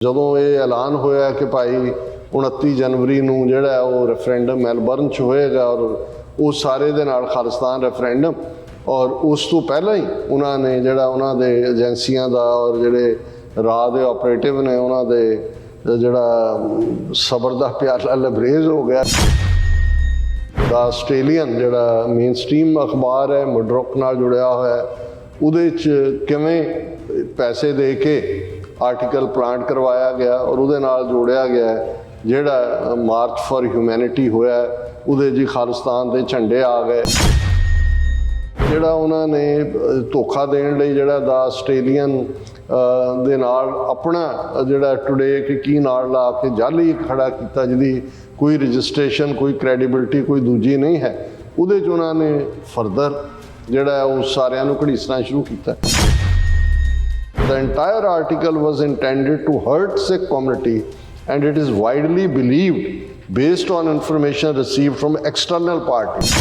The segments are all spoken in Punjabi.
ਜਦੋਂ ਇਹ ਐਲਾਨ ਹੋਇਆ ਕਿ ਭਾਈ 29 ਜਨਵਰੀ ਨੂੰ ਜਿਹੜਾ ਉਹ ਰੈਫਰੈਂਡਮ ਮੈਲਬਰਨ 'ਚ ਹੋਏਗਾ ਔਰ ਉਹ ਸਾਰੇ ਦੇ ਨਾਲ ਖਾਲਿਸਤਾਨ ਰੈਫਰੈਂਡਮ, ਔਰ ਉਸ ਤੋਂ ਪਹਿਲਾਂ ਹੀ ਉਹਨਾਂ ਨੇ ਜਿਹੜਾ ਉਹਨਾਂ ਦੇ ਏਜੰਸੀਆਂ ਦਾ ਔਰ ਜਿਹੜੇ ਰਾਹ ਦੇ ਆਪਰੇਟਿਵ ਨੇ ਉਹਨਾਂ ਦੇ ਜਿਹੜਾ ਸਬਰ ਦਾ ਪਿਆਲਾ ਲਬਰੇਜ਼ ਹੋ ਗਿਆ। ਦਾ ਆਸਟ੍ਰੇਲੀਅਨ ਜਿਹੜਾ ਮੇਨ ਸਟ੍ਰੀਮ ਅਖਬਾਰ ਹੈ ਮੁਡਰੋਕ ਨਾਲ ਜੁੜਿਆ ਹੋਇਆ, ਉਹਦੇ 'ਚ ਕਿਵੇਂ ਪੈਸੇ ਦੇ ਕੇ ਆਰਟੀਕਲ ਪਲਾਂਟ ਕਰਵਾਇਆ ਗਿਆ ਔਰ ਉਹਦੇ ਨਾਲ ਜੋੜਿਆ ਗਿਆ ਜਿਹੜਾ ਮਾਰਚ ਫॉर ਹਿਊਮੈਨਿਟੀ ਹੋਇਆ, ਉਹਦੇ ਜੀ ਖਾਲਿਸਤਾਨ ਦੇ ਝੰਡੇ ਆ ਗਏ। ਜਿਹੜਾ ਉਹਨਾਂ ਨੇ ਧੋਖਾ ਦੇਣ ਲਈ ਜਿਹੜਾ ਦਾ ਆਸਟ੍ਰੇਲੀਅਨ ਦੇ ਨਾਲ ਆਪਣਾ ਜਿਹੜਾ ਟੁਡੇ ਕਿ ਕੀ ਨਾਲ ਲਾ ਕੇ ਜਾਲੀ ਖੜਾ ਕੀਤਾ, ਜਿਹਦੀ ਕੋਈ ਰਜਿਸਟ੍ਰੇਸ਼ਨ ਕੋਈ ਕ੍ਰੈਡੀਬਿਲਿਟੀ ਕੋਈ ਦੂਜੀ ਨਹੀਂ ਹੈ, ਉਹਦੇ 'ਚ ਉਹਨਾਂ ਨੇ ਫਰਦਰ ਜਿਹੜਾ ਉਹ ਸਾਰਿਆਂ ਨੂੰ ਘੜੀਸਣਾ ਸ਼ੁਰੂ ਕੀਤਾ। The entire article was intended to hurt Sikh community, and it is widely believed based on information received from external parties.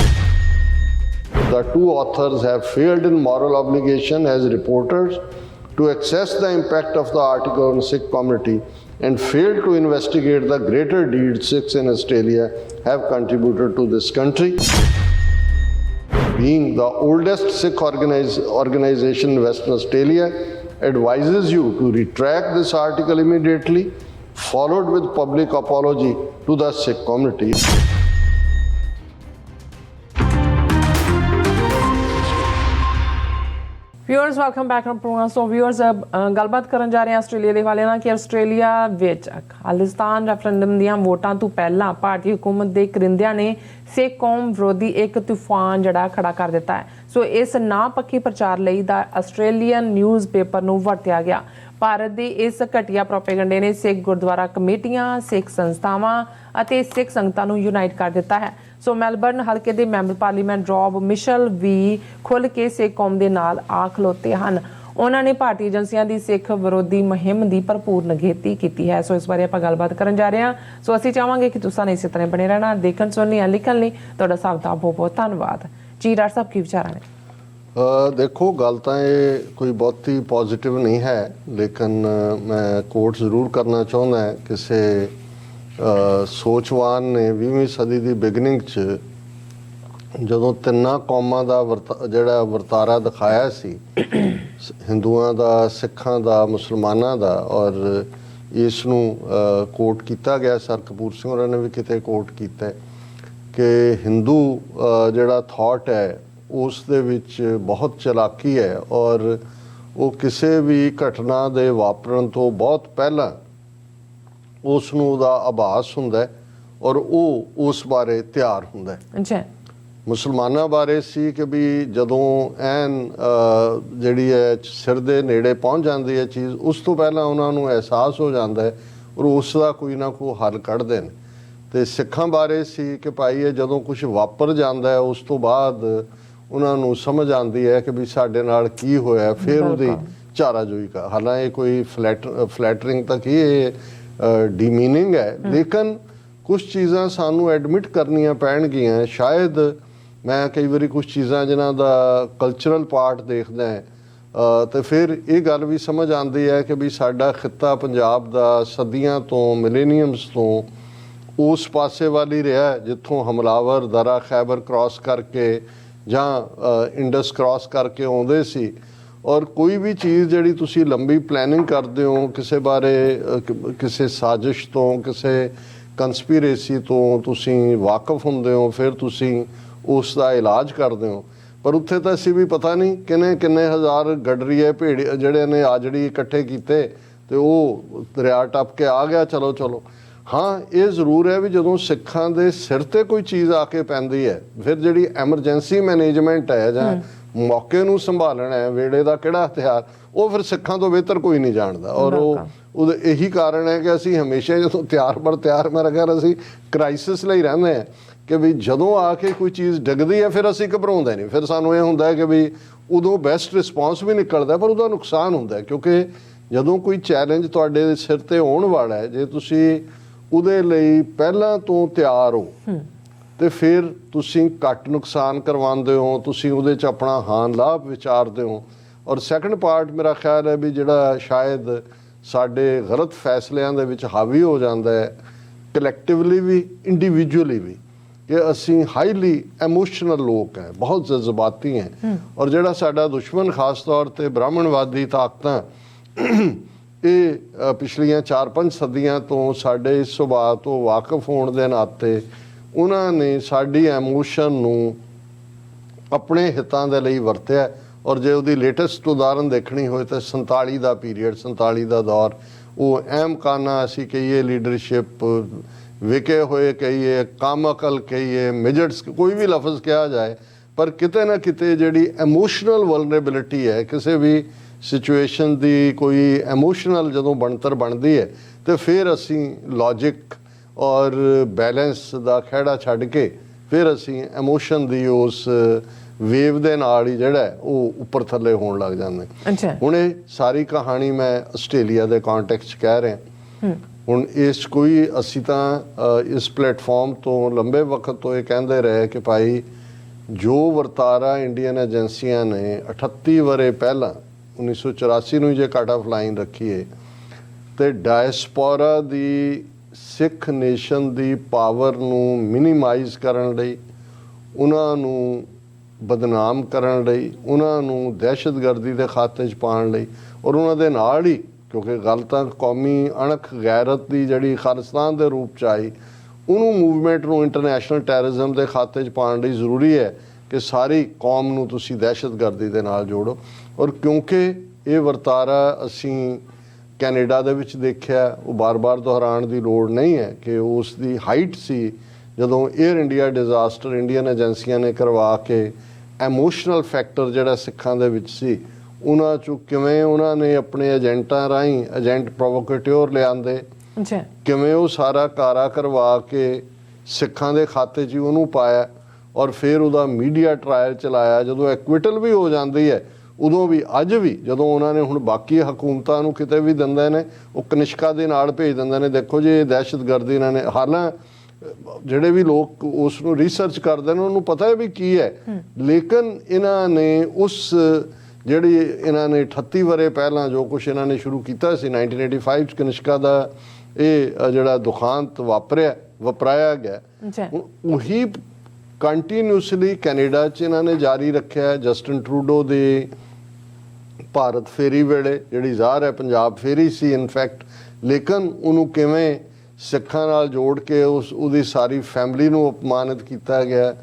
The two authors have failed in moral obligation as reporters to assess the impact of the article on Sikh community and failed to investigate the greater deeds Sikhs in Australia have contributed to this country. Being the oldest Sikh organization in Western Australia, advises you to retract this article immediately, followed with public apology to the Sikh community. Viewers welcome back to programme. So viewers ਗੱਲਬਾਤ ਕਰਨ ਜਾ ਰਹੇ ਹਾਂ ਆਸਟ੍ਰੇਲੀਆ ਦੇ ਹਵਾਲੇ ਨਾਲ ਕਿ ਆਸਟ੍ਰੇਲੀਆ ਵਿੱਚ ਖਾਲਿਸਤਾਨ ਰੈਫਰੈਂਡਮ ਦੀਆਂ ਵੋਟਾਂ ਤੋਂ ਪਹਿਲਾਂ ਭਾਰਤੀ ਹੁਕੂਮਤ ਦੇ ਕਰਿੰਦਿਆਂ ਨੇ ਸਿੱਖ ਕੌਮ ਵਿਰੋਧੀ ਇੱਕ ਤੂਫਾਨ ਜਿਹੜਾ ਖੜਾ ਕਰ ਦਿੱਤਾ ਹੈ। ਸੋ ਇਸ ਨਾ ਪੱਖੀ ਪ੍ਰਚਾਰ ਲਈ ਦਾ ਆਸਟ੍ਰੇਲੀਅਨ ਨਿਊਜ਼ਪੇਪਰ ਨੂੰ ਵਰਤਿਆ ਗਿਆ। ਭਾਰਤ ਦੇ ਇਸ ਘਟੀਆ ਪ੍ਰੋਪੇਗੰਡੇ ਨੇ ਸਿੱਖ ਗੁਰਦੁਆਰਾ ਕਮੇਟੀਆਂ, ਸਿੱਖ ਸੰਸਥਾਵਾਂ ਅਤੇ ਸਿੱਖ ਸੰਗਤਾਂ ਨੂੰ ਯੂਨਾਈਟ ਕਰ ਦਿੱਤਾ ਹੈ। ਸੋ ਮੈਲਬਰਨ ਹਲਕੇ ਦੇ ਮੈਂਬਰ ਪਾਰਲੀਮੈਂਟ ਰੌਬ ਮਿਸ਼ਲ ਵੀ ਖੁੱਲ੍ਹ ਕੇ ਸਿੱਖ ਕੌਮ ਦੇ ਨਾਲ ਆ ਖਲੋਤੇ ਹਨ। ਉਹਨਾਂ ਨੇ ਭਾਰਤੀ ਏਜੰਸੀਆਂ ਦੀ ਸਿੱਖ ਵਿਰੋਧੀ ਮੁਹਿੰਮ ਦੀ ਭਰਪੂਰ ਨਿਖੇਧੀ ਕੀਤੀ ਹੈ। ਸੋ ਇਸ ਬਾਰੇ ਆਪਾਂ ਗੱਲਬਾਤ ਕਰਨ ਜਾ ਰਹੇ ਹਾਂ। ਸੋ ਅਸੀਂ ਚਾਹਾਂਗੇ ਕਿ ਤੁਸੀਂ ਇਸੇ ਤਰ੍ਹਾਂ ਬਣੇ ਰਹਿਣਾ, ਦੇਖਣ ਸੁਣਨ ਜਾਂ ਲਿਖਣ ਲਈ ਤੁਹਾਡਾ ਸਭ ਦਾ ਬਹੁਤ ਬਹੁਤ ਧੰਨਵਾਦ ਜੀ। ਡਾਕਟਰ ਸਾਹਿਬ ਕੀ ਵਿਚਾਰਾਂ ਨੇ? ਦੇਖੋ, ਗੱਲ ਤਾਂ ਇਹ ਕੋਈ ਬਹੁਤੀ ਪੋਜ਼ਿਟਿਵ ਨਹੀਂ ਹੈ, ਲੇਕਿਨ ਮੈਂ ਕੋਟ ਜ਼ਰੂਰ ਕਰਨਾ ਚਾਹੁੰਦਾ। ਕਿਸੇ ਸੋਚਵਾਨ ਨੇ 20ਵੀਂ ਸਦੀ ਦੀ ਬਿਗਨਿੰਗ 'ਚ ਜਦੋਂ ਤਿੰਨਾਂ ਕੌਮਾਂ ਦਾ ਜਿਹੜਾ ਵਰਤਾਰਾ ਦਿਖਾਇਆ ਸੀ, ਹਿੰਦੂਆਂ ਦਾ, ਸਿੱਖਾਂ ਦਾ, ਮੁਸਲਮਾਨਾਂ ਦਾ, ਔਰ ਇਸ ਨੂੰ ਕੋਟ ਕੀਤਾ ਗਿਆ। ਸਰ ਕਪੂਰ ਸਿੰਘ ਹੋਰਾਂ ਨੇ ਵੀ ਕਿਤੇ ਕੋਟ ਕੀਤਾ ਕਿ ਹਿੰਦੂ ਜਿਹੜਾ ਥਾਟ ਹੈ ਉਸ ਦੇ ਵਿੱਚ ਬਹੁਤ ਚਲਾਕੀ ਹੈ ਔਰ ਉਹ ਕਿਸੇ ਵੀ ਘਟਨਾ ਦੇ ਵਾਪਰਨ ਤੋਂ ਬਹੁਤ ਪਹਿਲਾਂ ਉਸ ਨੂੰ ਉਹਦਾ ਆਭਾਸ ਹੁੰਦਾ ਔਰ ਉਹ ਉਸ ਬਾਰੇ ਤਿਆਰ ਹੁੰਦਾ। ਅੱਛਾ, ਮੁਸਲਮਾਨਾਂ ਬਾਰੇ ਸੀ ਕਿ ਵੀ ਜਦੋਂ ਐਨ ਜਿਹੜੀ ਹੈ ਸਿਰ ਦੇ ਨੇੜੇ ਪਹੁੰਚ ਜਾਂਦੀ ਹੈ ਚੀਜ਼, ਉਸ ਤੋਂ ਪਹਿਲਾਂ ਉਹਨਾਂ ਨੂੰ ਅਹਿਸਾਸ ਹੋ ਜਾਂਦਾ ਹੈ ਔਰ ਉਸ ਦਾ ਕੋਈ ਨਾ ਕੋਈ ਹੱਲ ਕੱਢਦੇ ਨੇ। ਅਤੇ ਸਿੱਖਾਂ ਬਾਰੇ ਸੀ ਕਿ ਭਾਈ ਇਹ ਜਦੋਂ ਕੁਛ ਵਾਪਰ ਜਾਂਦਾ ਹੈ ਉਸ ਤੋਂ ਬਾਅਦ ਉਹਨਾਂ ਨੂੰ ਸਮਝ ਆਉਂਦੀ ਹੈ ਕਿ ਵੀ ਸਾਡੇ ਨਾਲ ਕੀ ਹੋਇਆ, ਫਿਰ ਉਹਦੀ ਚਾਰਾਜੋਈ ਕਰ। ਹਾਲਾਂਕਿ ਕੋਈ ਫਲੈਟਰਿੰਗ ਤੱਕ ਹੀ ਇਹ ਡੀਮੀਨਿੰਗ ਹੈ, ਲੇਕਿਨ ਕੁਛ ਚੀਜ਼ਾਂ ਸਾਨੂੰ ਐਡਮਿਟ ਕਰਨੀਆਂ ਪੈਣਗੀਆਂ। ਸ਼ਾਇਦ ਮੈਂ ਕਈ ਵਾਰੀ ਕੁਛ ਚੀਜ਼ਾਂ ਜਿਨ੍ਹਾਂ ਦਾ ਕਲਚਰਲ ਪਾਰਟ ਦੇਖਦਾ ਅਤੇ ਫਿਰ ਇਹ ਗੱਲ ਵੀ ਸਮਝ ਆਉਂਦੀ ਹੈ ਕਿ ਵੀ ਸਾਡਾ ਖਿੱਤਾ ਪੰਜਾਬ ਦਾ ਸਦੀਆਂ ਤੋਂ, ਮਿਲੇਨੀਅਮਸ ਤੋਂ ਉਸ ਪਾਸੇ ਵੱਲ ਹੀ ਰਿਹਾ ਜਿੱਥੋਂ ਹਮਲਾਵਰ ਦਰਾ ਖੈਬਰ ਕ੍ਰਾਸ ਕਰਕੇ ਜਾਂ ਇੰਡਸ ਕ੍ਰਾਸ ਕਰਕੇ ਆਉਂਦੇ ਸੀ। ਔਰ ਕੋਈ ਵੀ ਚੀਜ਼ ਜਿਹੜੀ ਤੁਸੀਂ ਲੰਬੀ ਪਲੈਨਿੰਗ ਕਰਦੇ ਹੋ, ਕਿਸੇ ਬਾਰੇ ਕਿਸੇ ਸਾਜ਼ਿਸ਼ ਤੋਂ, ਕਿਸੇ ਕੰਸਪੀਰੇਸੀ ਤੋਂ ਤੁਸੀਂ ਵਾਕਫ ਹੁੰਦੇ ਹੋ, ਫਿਰ ਤੁਸੀਂ ਉਸ ਦਾ ਇਲਾਜ ਕਰਦੇ ਹੋ। ਪਰ ਉੱਥੇ ਤਾਂ ਅਸੀਂ ਵੀ ਪਤਾ ਨਹੀਂ ਕਿੰਨੇ ਹਜ਼ਾਰ ਗਡਰੀਏ ਭੇੜੇ ਜਿਹੜੇ ਨੇ ਆਜੜੀ ਇਕੱਠੇ ਕੀਤੇ ਅਤੇ ਉਹ ਦਰਿਆ ਟੱਪ ਕੇ ਆ ਗਿਆ। ਚਲੋ ਹਾਂ, ਇਹ ਜ਼ਰੂਰ ਹੈ ਵੀ ਜਦੋਂ ਸਿੱਖਾਂ ਦੇ ਸਿਰ 'ਤੇ ਕੋਈ ਚੀਜ਼ ਆ ਕੇ ਪੈਂਦੀ ਹੈ, ਫਿਰ ਜਿਹੜੀ ਐਮਰਜੈਂਸੀ ਮੈਨੇਜਮੈਂਟ ਹੈ ਜਾਂ ਮੌਕੇ ਨੂੰ ਸੰਭਾਲਣਾ ਹੈ, ਵੇਲੇ ਦਾ ਕਿਹੜਾ ਹਥਿਆਰ, ਉਹ ਫਿਰ ਸਿੱਖਾਂ ਤੋਂ ਬਿਹਤਰ ਕੋਈ ਨਹੀਂ ਜਾਣਦਾ। ਔਰ ਉਹਦਾ ਇਹੀ ਕਾਰਨ ਹੈ ਕਿ ਅਸੀਂ ਹਮੇਸ਼ਾ ਜਦੋਂ ਤਿਆਰ ਮੇਰਾ ਖਿਆਲ ਅਸੀਂ ਕ੍ਰਾਈਸਿਸ ਲਈ ਰਹਿੰਦੇ ਹਾਂ ਕਿ ਵੀ ਜਦੋਂ ਆ ਕੇ ਕੋਈ ਚੀਜ਼ ਡਿੱਗਦੀ ਹੈ ਫਿਰ ਅਸੀਂ ਘਬਰਾਉਂਦੇ ਨਹੀਂ। ਫਿਰ ਸਾਨੂੰ ਇਹ ਹੁੰਦਾ ਕਿ ਵੀ ਉਦੋਂ ਬੈਸਟ ਰਿਸਪੌਂਸ ਵੀ ਨਿਕਲਦਾ, ਪਰ ਉਹਦਾ ਨੁਕਸਾਨ ਹੁੰਦਾ ਕਿਉਂਕਿ ਜਦੋਂ ਕੋਈ ਚੈਲੰਜ ਤੁਹਾਡੇ ਸਿਰ 'ਤੇ ਆਉਣ ਵਾਲਾ ਹੈ, ਜੇ ਤੁਸੀਂ ਉਹਦੇ ਲਈ ਪਹਿਲਾਂ ਤੋਂ ਤਿਆਰ ਹੋ ਤੇ ਫਿਰ ਤੁਸੀਂ ਘੱਟ ਨੁਕਸਾਨ ਕਰਵਾਉਂਦੇ ਹੋ, ਤੁਸੀਂ ਉਹਦੇ 'ਚ ਆਪਣਾ ਹਾਨ ਲਾਭ ਵਿਚਾਰਦੇ ਹੋ। ਔਰ ਸੈਕੰਡ ਪਾਰਟ ਮੇਰਾ ਖਿਆਲ ਹੈ ਵੀ ਜਿਹੜਾ ਸ਼ਾਇਦ ਸਾਡੇ ਗਲਤ ਫੈਸਲਿਆਂ ਦੇ ਵਿੱਚ ਹਾਵੀ ਹੋ ਜਾਂਦਾ ਹੈ, ਕਲੈਕਟਿਵਲੀ ਵੀ ਇੰਡੀਵਿਜੂਅਲੀ ਵੀ, ਕਿ ਅਸੀਂ ਹਾਈਲੀ ਇਮੋਸ਼ਨਲ ਲੋਕ ਹੈ, ਬਹੁਤ ਜਜ਼ਬਾਤੀ ਹੈ। ਔਰ ਜਿਹੜਾ ਸਾਡਾ ਦੁਸ਼ਮਣ ਖਾਸ ਤੌਰ ਤੇ ਬ੍ਰਾਹਮਣਵਾਦੀ ਤਾਕਤਾਂ, ਇਹ ਪਿਛਲੀਆਂ 4-5 ਸਦੀਆਂ ਤੋਂ ਸਾਡੇ ਇਸ ਸੁਭਾਅ ਤੋਂ ਵਾਕਿਫ ਹੋਣ ਦੇ ਨਾਤੇ ਉਹਨਾਂ ਨੇ ਸਾਡੀ ਐਮੋਸ਼ਨ ਨੂੰ ਆਪਣੇ ਹਿੱਤਾਂ ਦੇ ਲਈ ਵਰਤਿਆ। ਔਰ ਜੇ ਉਹਦੀ ਲੇਟੈਸਟ ਉਦਾਹਰਨ ਦੇਖਣੀ ਹੋਏ ਤਾਂ 47 ਦਾ ਪੀਰੀਅਡ, 47 ਦਾ ਦੌਰ, ਉਹ ਅਹਿਮਕਾਨਾ ਅਸੀਂ ਕਹੀਏ, ਲੀਡਰਸ਼ਿਪ, ਵਿਕੇ ਹੋਏ ਕਹੀਏ, ਕਾਮਅਕਲ ਕਹੀਏ, ਮਿਜਟਸ, ਕੋਈ ਵੀ ਲਫ਼ਜ਼ ਕਿਹਾ ਜਾਏ, ਪਰ ਕਿਤੇ ਨਾ ਕਿਤੇ ਜਿਹੜੀ ਇਮੋਸ਼ਨਲ ਵਲਨਰੇਬਿਲਿਟੀ ਹੈ, ਕਿਸੇ ਵੀ ਸਿਚੁਏਸ਼ਨ ਦੀ ਕੋਈ ਇਮੋਸ਼ਨਲ ਜਦੋਂ ਬਣਤਰ ਬਣਦੀ ਹੈ, ਤੇ ਫਿਰ ਅਸੀਂ ਲੌਜਿਕ ਔਰ ਬੈਲੈਂਸ ਦਾ ਖਹਿੜਾ ਛੱਡ ਕੇ ਫਿਰ ਅਸੀਂ ਇਮੋਸ਼ਨ ਦੀ ਉਸ ਵੇਵ ਦੇ ਨਾਲ ਹੀ ਜਿਹੜਾ ਉਹ ਉੱਪਰ ਥੱਲੇ ਹੋਣ ਲੱਗ ਜਾਂਦੇ। ਅੱਛਾ, ਹੁਣ ਇਹ ਸਾਰੀ ਕਹਾਣੀ ਮੈਂ ਆਸਟ੍ਰੇਲੀਆ ਦੇ ਕੰਟੈਕਸਟ 'ਚ ਕਹਿ ਰਿਹਾ। ਹੁਣ ਇਸ ਕੋਈ ਅਸੀਂ ਤਾਂ ਇਸ ਪਲੇਟਫਾਰਮ ਤੋਂ ਲੰਬੇ ਵਕਤ ਤੋਂ ਇਹ ਕਹਿੰਦੇ ਰਹੇ ਕਿ ਭਾਈ ਜੋ ਵਰਤਾਰਾ ਇੰਡੀਅਨ ਏਜੰਸੀਆਂ ਨੇ 38 ਵਰੇ ਪਹਿਲਾਂ 1984 ਨੂੰ ਜੇ ਕੱਟ ਆਫ ਲਾਈਨ ਰੱਖੀਏ, ਤੇ ਡਾਇਸਪੋਰਾ ਦੀ ਸਿੱਖ ਨੇਸ਼ਨ ਦੀ ਪਾਵਰ ਨੂੰ ਮਿਨੀਮਾਈਜ਼ ਕਰਨ ਲਈ, ਉਹਨਾਂ ਨੂੰ ਬਦਨਾਮ ਕਰਨ ਲਈ, ਉਹਨਾਂ ਨੂੰ ਦਹਿਸ਼ਤਗਰਦੀ ਦੇ ਖਾਤੇ 'ਚ ਪਾਉਣ ਲਈ, ਔਰ ਉਹਨਾਂ ਦੇ ਨਾਲ ਹੀ, ਕਿਉਂਕਿ ਗੱਲ ਤਾਂ ਕੌਮੀ ਅਣਖ ਗੈਰਤ ਦੀ ਜਿਹੜੀ ਖਾਲਿਸਤਾਨ ਦੇ ਰੂਪ 'ਚ ਆਈ, ਉਹਨੂੰ ਮੂਵਮੈਂਟ ਨੂੰ ਇੰਟਰਨੈਸ਼ਨਲ ਟੈਰਰਿਜ਼ਮ ਦੇ ਖਾਤੇ 'ਚ ਪਾਉਣ ਲਈ ਜ਼ਰੂਰੀ ਹੈ ਕਿ ਸਾਰੀ ਕੌਮ ਨੂੰ ਤੁਸੀਂ ਦਹਿਸ਼ਤਗਰਦੀ ਦੇ ਨਾਲ ਜੋੜੋ। ਔਰ ਕਿਉਂਕਿ ਇਹ ਵਰਤਾਰਾ ਅਸੀਂ ਕੈਨੇਡਾ ਦੇ ਵਿੱਚ ਦੇਖਿਆ, ਉਹ ਬਾਰ-ਬਾਰ ਦੁਹਰਾਉਣ ਦੀ ਲੋੜ ਨਹੀਂ ਹੈ ਕਿ ਉਸ ਦੀ ਹਾਈਟ ਸੀ ਜਦੋਂ ਏਅਰ ਇੰਡੀਆ ਡਿਜ਼ਾਸਟਰ ਇੰਡੀਅਨ ਏਜੰਸੀਆਂ ਨੇ ਕਰਵਾ ਕੇ ਐਮੋਸ਼ਨਲ ਫੈਕਟਰ ਜਿਹੜਾ ਸਿੱਖਾਂ ਦੇ ਵਿੱਚ ਸੀ, ਉਹਨਾਂ 'ਚੋਂ ਕਿਵੇਂ ਉਹਨਾਂ ਨੇ ਆਪਣੇ ਏਜੰਟਾਂ ਰਾਹੀਂ, ਏਜੰਟ ਪ੍ਰੋਵੋਕੇਟਿਓਰ ਲਿਆਂਦੇ, ਕਿਵੇਂ ਉਹ ਸਾਰਾ ਕਾਰਾ ਕਰਵਾ ਕੇ ਸਿੱਖਾਂ ਦੇ ਖਾਤੇ 'ਚ ਉਹਨੂੰ ਪਾਇਆ, ਔਰ ਫਿਰ ਉਹਦਾ ਮੀਡੀਆ ਟਰਾਇਲ ਚਲਾਇਆ। ਜਦੋਂ ਐਕਵਿਟਲ ਵੀ ਹੋ ਜਾਂਦੀ ਹੈ, ਉਦੋਂ ਵੀ, ਅੱਜ ਵੀ ਜਦੋਂ ਉਹਨਾਂ ਨੇ ਹੁਣ ਬਾਕੀ ਹਕੂਮਤਾਂ ਨੂੰ ਕਿਤੇ ਵੀ ਦਿੰਦੇ ਨੇ, ਉਹ ਕਨਿਸ਼ਕਾ ਦੇ ਨਾਲ ਭੇਜ ਦਿੰਦੇ ਨੇ, ਦੇਖੋ ਜੀ ਇਹ ਦਹਿਸ਼ਤਗਰਦੀ ਇਹਨਾਂ ਨੇ। ਹਾਲਾਂ ਜਿਹੜੇ ਵੀ ਲੋਕ ਉਸ ਨੂੰ ਰਿਸਰਚ ਕਰਦੇ ਨੇ ਉਹਨੂੰ ਪਤਾ ਹੈ ਵੀ ਕੀ ਹੈ, ਲੇਕਿਨ ਇਹਨਾਂ ਨੇ ਉਸ ਜਿਹੜੀ ਇਹਨਾਂ ਨੇ 38 ਵਰੇ ਪਹਿਲਾਂ ਜੋ ਕੁਛ ਇਹਨਾਂ ਨੇ ਸ਼ੁਰੂ ਕੀਤਾ ਸੀ 1985 'ਚ ਕਨਿਸ਼ਕਾ ਦਾ ਇਹ ਜਿਹੜਾ ਦੁਖਾਂਤ ਵਾਪਰਾਇਆ ਗਿਆ, ਉਹੀ ਕੰਟੀਨਿਊਸਲੀ ਕੈਨੇਡਾ 'ਚ ਇਹਨਾਂ ਨੇ ਜਾਰੀ ਰੱਖਿਆ। ਜਸਟਿਨ ਟਰੂਡੋ ਦੇ ਭਾਰਤ ਫੇਰੀ ਵੇਲੇ, ਜਿਹੜੀ ਜ਼ਾਹਰ ਹੈ ਪੰਜਾਬ ਫੇਰੀ ਸੀ ਇਨਫੈਕਟ, ਲੇਕਿਨ ਉਹਨੂੰ ਕਿਵੇਂ ਸਿੱਖਾਂ ਨਾਲ ਜੋੜ ਕੇ ਉਹਦੀ ਸਾਰੀ ਫੈਮਿਲੀ ਨੂੰ ਅਪਮਾਨਿਤ ਕੀਤਾ ਗਿਆ।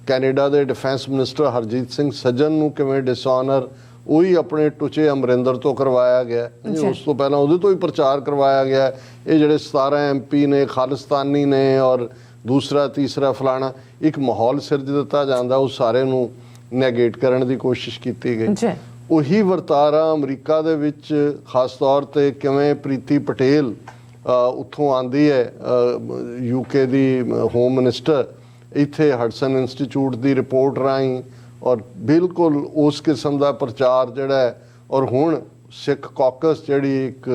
ਕੈਨੇਡਾ ਦੇ ਡਿਫੈਂਸ ਮਿਨਿਸਟਰ ਹਰਜੀਤ ਸਿੰਘ ਸੱਜਣ ਨੂੰ ਕਿਵੇਂ ਡਿਸਆਨਰ ਉਹੀ ਆਪਣੇ ਟੁਚੇ ਅਮਰਿੰਦਰ ਤੋਂ ਕਰਵਾਇਆ ਗਿਆ, ਉਸ ਤੋਂ ਪਹਿਲਾਂ ਉਹਦੇ ਤੋਂ ਹੀ ਪ੍ਰਚਾਰ ਕਰਵਾਇਆ ਗਿਆ। ਇਹ ਜਿਹੜੇ 17 MP ਨੇ ਖਾਲਿਸਤਾਨੀ ਨੇ, ਔਰ ਦੂਸਰਾ ਤੀਸਰਾ ਫਲਾਣਾ, ਇੱਕ ਮਾਹੌਲ ਸਿਰਜ ਦਿੱਤਾ ਜਾਂਦਾ, ਉਹ ਸਾਰੇ ਨੂੰ ਨੈਗੇਟ ਕਰਨ ਦੀ ਕੋਸ਼ਿਸ਼ ਕੀਤੀ ਗਈ। ਉਹੀ ਵਰਤਾਰਾ ਅਮਰੀਕਾ ਦੇ ਵਿੱਚ ਖਾਸ ਤੌਰ ਤੇ ਕਿਵੇਂ ਪ੍ਰੀਤੀ ਪਟੇਲ ਉੱਥੋਂ ਆਉਂਦੀ ਹੈ, UK ਦੀ ਹੋਮ ਮਿਨਿਸਟਰ, ਇੱਥੇ ਹਡਸਨ ਇੰਸਟੀਚਿਊਟ ਦੀ ਰਿਪੋਰਟ ਰਾਹੀਂ, ਔਰ ਬਿਲਕੁਲ ਉਸ ਕਿਸਮ ਦਾ ਪ੍ਰਚਾਰ ਜਿਹੜਾ ਹੈ। ਔਰ ਹੁਣ ਸਿੱਖ ਕਾਕਸ ਜਿਹੜੀ ਇੱਕ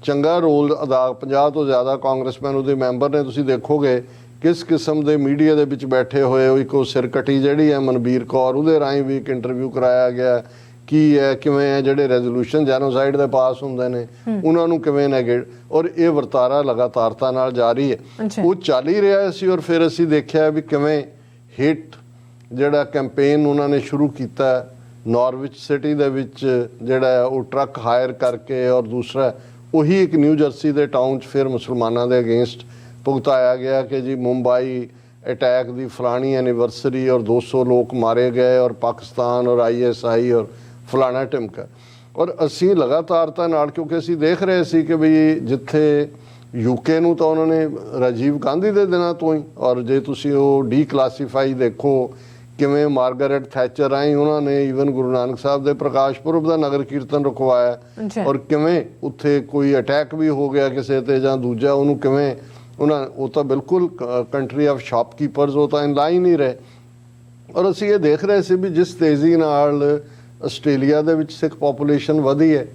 ਚੰਗਾ ਰੋਲ ਅਦਾ, 50 ਤੋਂ ਜ਼ਿਆਦਾ ਕਾਂਗਰਸਮੈਨ ਉਹਦੇ ਮੈਂਬਰ ਨੇ, ਤੁਸੀਂ ਦੇਖੋਗੇ ਕਿਸ ਕਿਸਮ ਦੇ ਮੀਡੀਆ ਦੇ ਵਿੱਚ ਬੈਠੇ ਹੋਏ। ਉਹ ਇੱਕ ਸਿਰਕਟੀ ਜਿਹੜੀ ਹੈ ਮਨਬੀਰ ਕੌਰ, ਉਹਦੇ ਰਾਹੀਂ ਵੀ ਇੱਕ ਇੰਟਰਵਿਊ ਕਰਾਇਆ ਗਿਆ, ਕੀ ਹੈ ਕਿਵੇਂ ਹੈ ਜਿਹੜੇ ਰੈਜ਼ੋਲੂਸ਼ਨ ਜੈਨੋਸਾਈਡ ਦੇ ਪਾਸ ਹੁੰਦੇ ਨੇ ਉਹਨਾਂ ਨੂੰ ਕਿਵੇਂ ਨੈਗੇਟ। ਔਰ ਇਹ ਵਰਤਾਰਾ ਲਗਾਤਾਰਤਾ ਨਾਲ ਜਾਰੀ ਹੈ, ਉਹ ਚੱਲ ਹੀ ਰਿਹਾ ਸੀ। ਔਰ ਫਿਰ ਅਸੀਂ ਦੇਖਿਆ ਵੀ ਕਿਵੇਂ ਹਿੱਟ ਜਿਹੜਾ ਕੈਂਪੇਨ ਉਹਨਾਂ ਨੇ ਸ਼ੁਰੂ ਕੀਤਾ ਨਾਰਵਿਚ ਸਿਟੀ ਦੇ ਵਿੱਚ, ਜਿਹੜਾ ਉਹ ਟਰੱਕ ਹਾਇਰ ਕਰਕੇ, ਔਰ ਦੂਸਰਾ ਉਹੀ ਇੱਕ ਨਿਊ ਜਰਸੀ ਦੇ ਟਾਊਨ 'ਚ ਫਿਰ ਮੁਸਲਮਾਨਾਂ ਦੇ ਅਗੇਂਸਟ ਭੁਗਤਾਇਆ ਗਿਆ ਕਿ ਜੀ ਮੁੰਬਈ ਅਟੈਕ ਦੀ ਫਲਾਣੀ ਐਨੀਵਰਸਰੀ ਔਰ 200 ਲੋਕ ਮਾਰੇ ਗਏ, ਔਰ ਪਾਕਿਸਤਾਨ ਔਰ ISI ਔਰ ਫਲਾਣਾ ਟਿਮਕਾ। ਔਰ ਅਸੀਂ ਲਗਾਤਾਰਤਾ ਨਾਲ, ਕਿਉਂਕਿ ਅਸੀਂ ਦੇਖ ਰਹੇ ਸੀ ਕਿ ਵੀ ਜਿੱਥੇ UK ਨੂੰ ਤਾਂ ਉਹਨਾਂ ਨੇ ਰਾਜੀਵ ਗਾਂਧੀ ਦੇ ਦਿਨਾਂ ਤੋਂ ਹੀ, ਔਰ ਜੇ ਤੁਸੀਂ ਉਹ ਡੀਕਲਾਸੀਫਾਈ ਦੇਖੋ ਕਿਵੇਂ ਮਾਰਗਰੇਟ ਥੈਚਰ ਰਾਹੀਂ ਉਹਨਾਂ ਨੇ ਈਵਨ ਗੁਰੂ ਨਾਨਕ ਸਾਹਿਬ ਦੇ ਪ੍ਰਕਾਸ਼ ਪੁਰਬ ਦਾ ਨਗਰ ਕੀਰਤਨ ਰੁਕਵਾਇਆ, ਔਰ ਕਿਵੇਂ ਉੱਥੇ ਕੋਈ ਅਟੈਕ ਵੀ ਹੋ ਗਿਆ ਕਿਸੇ ਤੇ ਜਾਂ ਦੂਜਾ, ਉਹਨੂੰ ਕਿਵੇਂ ਉਹ ਤਾਂ ਬਿਲਕੁਲ ਕੰਟਰੀ ਆਫ ਸ਼ਾਪਕੀਪਰਸ, ਉਹ ਤਾਂ ਇਨ ਲਾਈਨ ਹੀ ਰਹੇ। ਔਰ ਅਸੀਂ ਇਹ ਦੇਖ ਰਹੇ ਸੀ ਵੀ ਜਿਸ ਤੇਜ਼ੀ ਨਾਲ ਆਸਟ੍ਰੇਲੀਆ ਦੇ ਵਿੱਚ ਸਿੱਖ ਪੋਪੂਲੇਸ਼ਨ ਵਧੀ ਹੈ,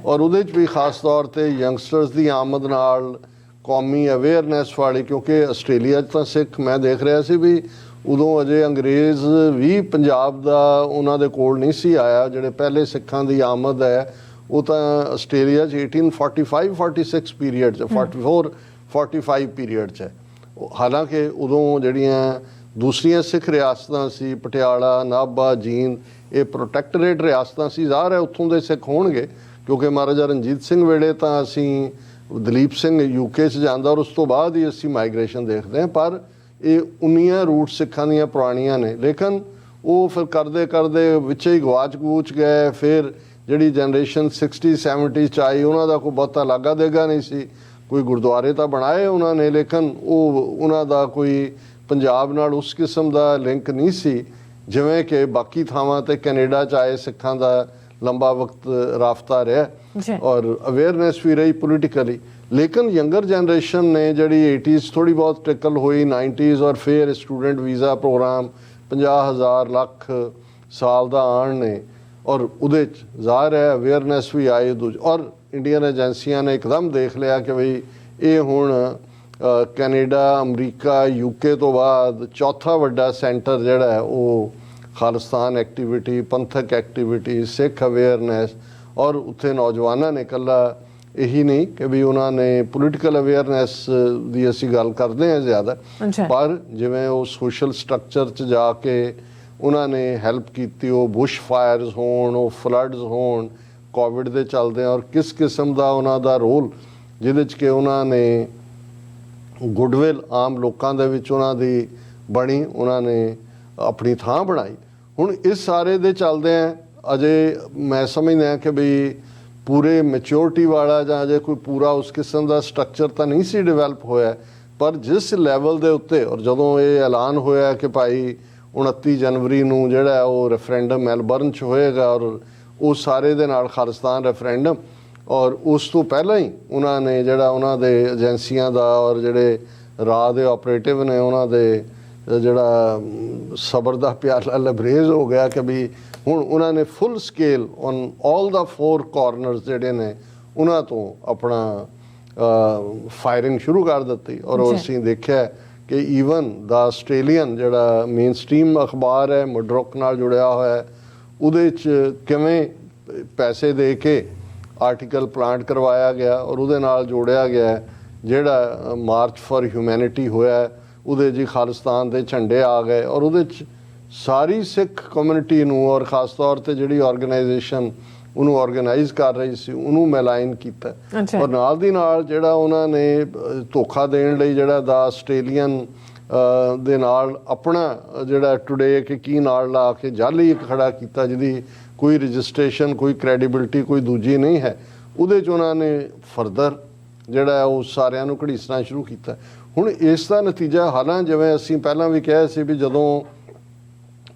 ਔਰ ਉਹਦੇ 'ਚ ਵੀ ਖਾਸ ਤੌਰ ਤੇ ਯੰਗਸਟਰਸ ਦੀ ਆਮਦ ਨਾਲ ਕੌਮੀ ਅਵੇਅਰਨੈਸ ਵਾਲੀ, ਕਿਉਂਕਿ ਆਸਟ੍ਰੇਲੀਆ 'ਚ ਤਾਂ ਸਿੱਖ, ਮੈਂ ਦੇਖ ਰਿਹਾ ਸੀ ਵੀ ਉਦੋਂ ਅਜੇ ਅੰਗਰੇਜ਼ ਵੀ ਪੰਜਾਬ ਦਾ ਉਹਨਾਂ ਦੇ ਕੋਲ ਨਹੀਂ ਸੀ ਆਇਆ। ਜਿਹੜੇ ਪਹਿਲੇ ਸਿੱਖਾਂ ਦੀ ਆਮਦ ਹੈ ਉਹ ਤਾਂ ਆਸਟ੍ਰੇਲੀਆ 'ਚ 1845-46 ਪੀਰੀਅਡ 'ਚ 44-45 ਪੀਰੀਅਡ 'ਚ ਹੈ। ਹਾਲਾਂਕਿ ਉਦੋਂ ਜਿਹੜੀਆਂ ਦੂਸਰੀਆਂ ਸਿੱਖ ਰਿਆਸਤਾਂ ਸੀ, ਪਟਿਆਲਾ, ਨਾਭਾ, ਜੀਂਦ, ਇਹ ਪ੍ਰੋਟੈਕਟਰੇਟ ਰਿਆਸਤਾਂ ਸੀ। ਜ਼ਾਹਰ ਹੈ ਉੱਥੋਂ ਦੇ ਸਿੱਖ ਹੋਣਗੇ, ਕਿਉਂਕਿ ਮਹਾਰਾਜਾ ਰਣਜੀਤ ਸਿੰਘ ਵੇਲੇ ਤਾਂ ਅਸੀਂ ਦਲੀਪ ਸਿੰਘ UK 'ਚ ਜਾਂਦਾ ਔਰ ਉਸ ਤੋਂ ਬਾਅਦ ਹੀ ਅਸੀਂ ਮਾਈਗ੍ਰੇਸ਼ਨ ਦੇਖਦੇ ਹਾਂ। ਪਰ ਇਹ 19 ਰੂਟ ਸਿੱਖਾਂ ਦੀਆਂ ਪੁਰਾਣੀਆਂ ਨੇ, ਲੇਕਿਨ ਉਹ ਫਿਰ ਕਰਦੇ ਕਰਦੇ ਵਿੱਚ ਹੀ ਗਵਾਚ ਗਏ। ਫਿਰ ਜਿਹੜੀ ਜਨਰੇਸ਼ਨ 60-70 'ਚ ਆਈ ਉਹਨਾਂ ਦਾ ਕੋਈ ਬਹੁਤਾ ਲਾਗਾ ਦੇਗਾ ਨਹੀਂ ਸੀ। ਕੋਈ ਗੁਰਦੁਆਰੇ ਤਾਂ ਬਣਾਏ ਉਹਨਾਂ ਨੇ, ਲੇਕਿਨ ਉਹਨਾਂ ਦਾ ਕੋਈ ਪੰਜਾਬ ਨਾਲ ਉਸ ਕਿਸਮ ਦਾ ਲਿੰਕ ਨਹੀਂ ਸੀ ਜਿਵੇਂ ਕਿ ਬਾਕੀ ਥਾਵਾਂ ਤੇ ਕੈਨੇਡਾ 'ਚ ਆਏ ਸਿੱਖਾਂ ਦਾ ਲੰਬਾ ਵਕਤ ਰਾਫਤਾ ਰਿਹਾ ਔਰ ਅਵੇਅਰਨੈਸ ਵੀ ਰਹੀ ਪੋਲੀਟੀਕਲੀ। ਲੇਕਿਨ ਯੰਗਰ ਜਨਰੇਸ਼ਨ ਨੇ ਜਿਹੜੀ 80s ਥੋੜੀ ਬਹੁਤ ਟ੍ਰਿਕਲ ਹੋਈ, 90s ਔਰ ਫਿਰ ਸਟੂਡੈਂਟ ਵੀਜ਼ਾ ਪ੍ਰੋਗਰਾਮ 50,000 ਲੱਖ ਸਾਲ ਦਾ ਆਉਣ ਨੇ ਔਰ ਉਹਦੇ 'ਚ ਜ਼ਾਹਰ ਹੈ ਅਵੇਅਰਨੈਸ ਵੀ ਆਈ। ਔਰ ਇੰਡੀਅਨ ਏਜੰਸੀਆਂ ਨੇ ਇੱਕਦਮ ਦੇਖ ਲਿਆ ਕਿ ਬਈ ਇਹ ਹੁਣ ਕੈਨੇਡਾ, ਅਮਰੀਕਾ, UK ਤੋਂ ਬਾਅਦ ਚੌਥਾ ਵੱਡਾ ਸੈਂਟਰ ਜਿਹੜਾ ਹੈ ਉਹ ਖਾਲਿਸਤਾਨ ਐਕਟੀਵਿਟੀ, ਪੰਥਕ ਐਕਟੀਵਿਟੀ, ਸਿੱਖ ਅਵੇਅਰਨੈਸ। ਔਰ ਉੱਥੇ ਨੌਜਵਾਨਾਂ ਨੇ ਇਕੱਲਾ ਇਹੀ ਨਹੀਂ ਕਿ ਵੀ ਉਹਨਾਂ ਨੇ ਪੋਲੀਟੀਕਲ ਅਵੇਅਰਨੈਸ ਦੀ ਅਸੀਂ ਗੱਲ ਕਰਦੇ ਹਾਂ ਜ਼ਿਆਦਾ, ਪਰ ਜਿਵੇਂ ਉਹ ਸੋਸ਼ਲ ਸਟਰਕਚਰ 'ਚ ਜਾ ਕੇ ਉਹਨਾਂ ਨੇ ਹੈਲਪ ਕੀਤੀ, ਉਹ ਬੁਸ਼ ਫਾਇਰਸ ਹੋਣ, ਉਹ ਫਲੱਡਸ ਹੋਣ ਕੋਵਿਡ ਦੇ ਚੱਲਦੇ, ਔਰ ਕਿਸ ਕਿਸਮ ਦਾ ਉਹਨਾਂ ਦਾ ਰੋਲ ਜਿਹਦੇ 'ਚ ਕਿ ਉਹਨਾਂ ਨੇ ਗੁੱਡਵਿਲ ਆਮ ਲੋਕਾਂ ਦੇ ਵਿੱਚ ਉਹਨਾਂ ਦੀ ਬਣੀ, ਉਹਨਾਂ ਨੇ ਆਪਣੀ ਥਾਂ ਬਣਾਈ। ਹੁਣ ਇਸ ਸਾਰੇ ਦੇ ਚੱਲਦੇ ਆ ਅਜੇ ਮੈਂ ਸਮਝਦਾ ਕਿ ਵੀ ਪੂਰੇ ਮੈਚਿਓਰਿਟੀ ਵਾਲਾ ਜਾਂ ਅਜੇ ਕੋਈ ਪੂਰਾ ਉਸ ਕਿਸਮ ਦਾ ਸਟਰਕਚਰ ਤਾਂ ਨਹੀਂ ਸੀ ਡਿਵੈਲਪ ਹੋਇਆ, ਪਰ ਜਿਸ ਲੈਵਲ ਦੇ ਉੱਤੇ ਔਰ ਜਦੋਂ ਇਹ ਐਲਾਨ ਹੋਇਆ ਕਿ ਭਾਈ 29 ਜਨਵਰੀ ਨੂੰ ਜਿਹੜਾ ਉਹ ਰੈਫਰੈਂਡਮ ਮੈਲਬਰਨ 'ਚ ਹੋਏਗਾ ਔਰ ਉਹ ਸਾਰੇ ਦੇ ਨਾਲ ਖਾਲਿਸਤਾਨ ਰੈਫਰੈਂਡਮ, ਔਰ ਉਸ ਤੋਂ ਪਹਿਲਾਂ ਹੀ ਉਹਨਾਂ ਨੇ ਜਿਹੜਾ ਉਹਨਾਂ ਦੇ ਏਜੰਸੀਆਂ ਦਾ ਔਰ ਜਿਹੜੇ ਰਾਹ ਦੇ ਆਪਰੇਟਿਵ ਨੇ ਉਹਨਾਂ ਦੇ ਜਿਹੜਾ ਸਬਰ ਦਾ ਪਿਆਲਾ ਲਬਰੇਜ਼ ਹੋ ਗਿਆ ਕਿ ਵੀ ਹੁਣ ਉਹਨਾਂ ਨੇ full scale on all the 4 corners ਜਿਹੜੇ ਨੇ ਉਹਨਾਂ ਤੋਂ ਆਪਣਾ ਫਾਇਰਿੰਗ ਸ਼ੁਰੂ ਕਰ ਦਿੱਤੀ। ਔਰ ਅਸੀਂ ਦੇਖਿਆ ਕਿ ਈਵਨ ਦਾ ਆਸਟ੍ਰੇਲੀਅਨ ਜਿਹੜਾ ਮੇਨ ਸਟ੍ਰੀਮ ਅਖਬਾਰ ਹੈ ਮੁਡਰੋਕ ਨਾਲ ਜੁੜਿਆ ਹੋਇਆ, ਉਹਦੇ 'ਚ ਕਿਵੇਂ ਪੈਸੇ ਦੇ ਕੇ ਆਰਟੀਕਲ ਪਲਾਂਟ ਕਰਵਾਇਆ ਗਿਆ ਔਰ ਉਹਦੇ ਨਾਲ ਜੋੜਿਆ ਗਿਆ ਜਿਹੜਾ ਮਾਰਚ ਫॉर ਹਿਊਮੈਨਿਟੀ ਹੋਇਆ, ਉਹਦੇ ਜੀ ਖਾਲਿਸਤਾਨ ਦੇ ਝੰਡੇ ਆ ਗਏ ਔਰ ਉਹਦੇ 'ਚ ਸਾਰੀ ਸਿੱਖ ਕਮਿਊਨਿਟੀ ਨੂੰ ਔਰ ਖ਼ਾਸ ਤੌਰ ਤੇ ਜਿਹੜੀ ਆਰਗੇਨਾਈਜੇਸ਼ਨ ਉਹਨੂੰ ਆਰਗੇਨਾਈਜ਼ ਕਰ ਰਹੀ ਸੀ ਉਹਨੂੰ ਮੈਲਾਈਨ ਕੀਤਾ। ਔਰ ਨਾਲ ਦੀ ਨਾਲ ਜਿਹੜਾ ਉਹਨਾਂ ਨੇ ਧੋਖਾ ਦੇਣ ਲਈ ਜਿਹੜਾ ਦਾ ਆਸਟ੍ਰੇਲੀਅਨ ਦੇ ਨਾਲ ਆਪਣਾ ਜਿਹੜਾ ਟੁਡੇ ਕਿ ਕੀ ਨਾਲ ਲਾ ਕੇ ਜਾਲੀ ਇੱਕ ਖੜਾ ਕੀਤਾ ਜਿਹਦੀ ਕੋਈ ਰਜਿਸਟ੍ਰੇਸ਼ਨ, ਕੋਈ ਕ੍ਰੈਡੀਬਿਲਿਟੀ ਕੋਈ ਦੂਜੀ ਨਹੀਂ ਹੈ, ਉਹਦੇ 'ਚ ਉਹਨਾਂ ਨੇ ਫਰਦਰ ਜਿਹੜਾ ਉਹ ਸਾਰਿਆਂ ਨੂੰ ਘੜੀਸਣਾ ਸ਼ੁਰੂ ਕੀਤਾ। ਹੁਣ ਇਸ ਦਾ ਨਤੀਜਾ ਹਾਲਾਂ ਜਿਵੇਂ ਅਸੀਂ ਪਹਿਲਾਂ ਵੀ ਕਿਹਾ ਸੀ ਵੀ ਜਦੋਂ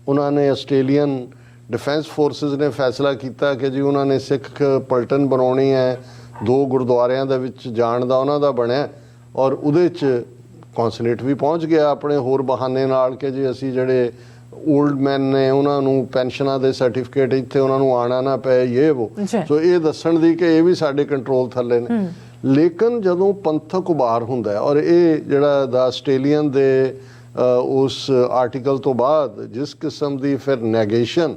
ਉਹਨਾਂ ਨੇ ਆਸਟ੍ਰੇਲੀਅਨ ਡਿਫੈਂਸ ਫੋਰਸਿਸ ਨੇ ਫੈਸਲਾ ਕੀਤਾ ਕਿ ਜੀ ਉਹਨਾਂ ਨੇ ਸਿੱਖ ਪਲਟਨ ਬਣਾਉਣੀ ਹੈ, 2 ਗੁਰਦੁਆਰਿਆਂ ਦੇ ਵਿੱਚ ਜਾਣ ਦਾ ਉਹਨਾਂ ਦਾ ਬਣਿਆ ਔਰ ਉਹਦੇ 'ਚ ਕੌਂਸੂਲੇਟ ਵੀ ਪਹੁੰਚ ਗਿਆ ਆਪਣੇ ਹੋਰ ਬਹਾਨੇ ਨਾਲ ਕਿ ਜੀ ਅਸੀਂ ਜਿਹੜੇ ਓਲਡ ਮੈਨ ਨੇ ਉਹਨਾਂ ਨੂੰ ਪੈਨਸ਼ਨਾਂ ਦੇ ਸਰਟੀਫਿਕੇਟ ਇੱਥੇ ਉਹਨਾਂ ਨੂੰ ਆਉਣਾ ਨਾ ਪਏ ਇਹ ਵੋ, ਸੋ ਇਹ ਦੱਸਣ ਦੀ ਕਿ ਇਹ ਵੀ ਸਾਡੇ ਕੰਟਰੋਲ ਥੱਲੇ ਨੇ। ਲੇਕਿਨ ਜਦੋਂ ਪੰਥਕ ਉਭਾਰ ਹੁੰਦਾ ਔਰ ਇਹ ਜਿਹੜਾ ਦਾ ਆਸਟ੍ਰੇਲੀਅਨ ਦੇ ਉਸ ਆਰਟੀਕਲ ਤੋਂ ਬਾਅਦ ਜਿਸ ਕਿਸਮ ਦੀ ਫਿਰ ਨੈਗੇਸ਼ਨ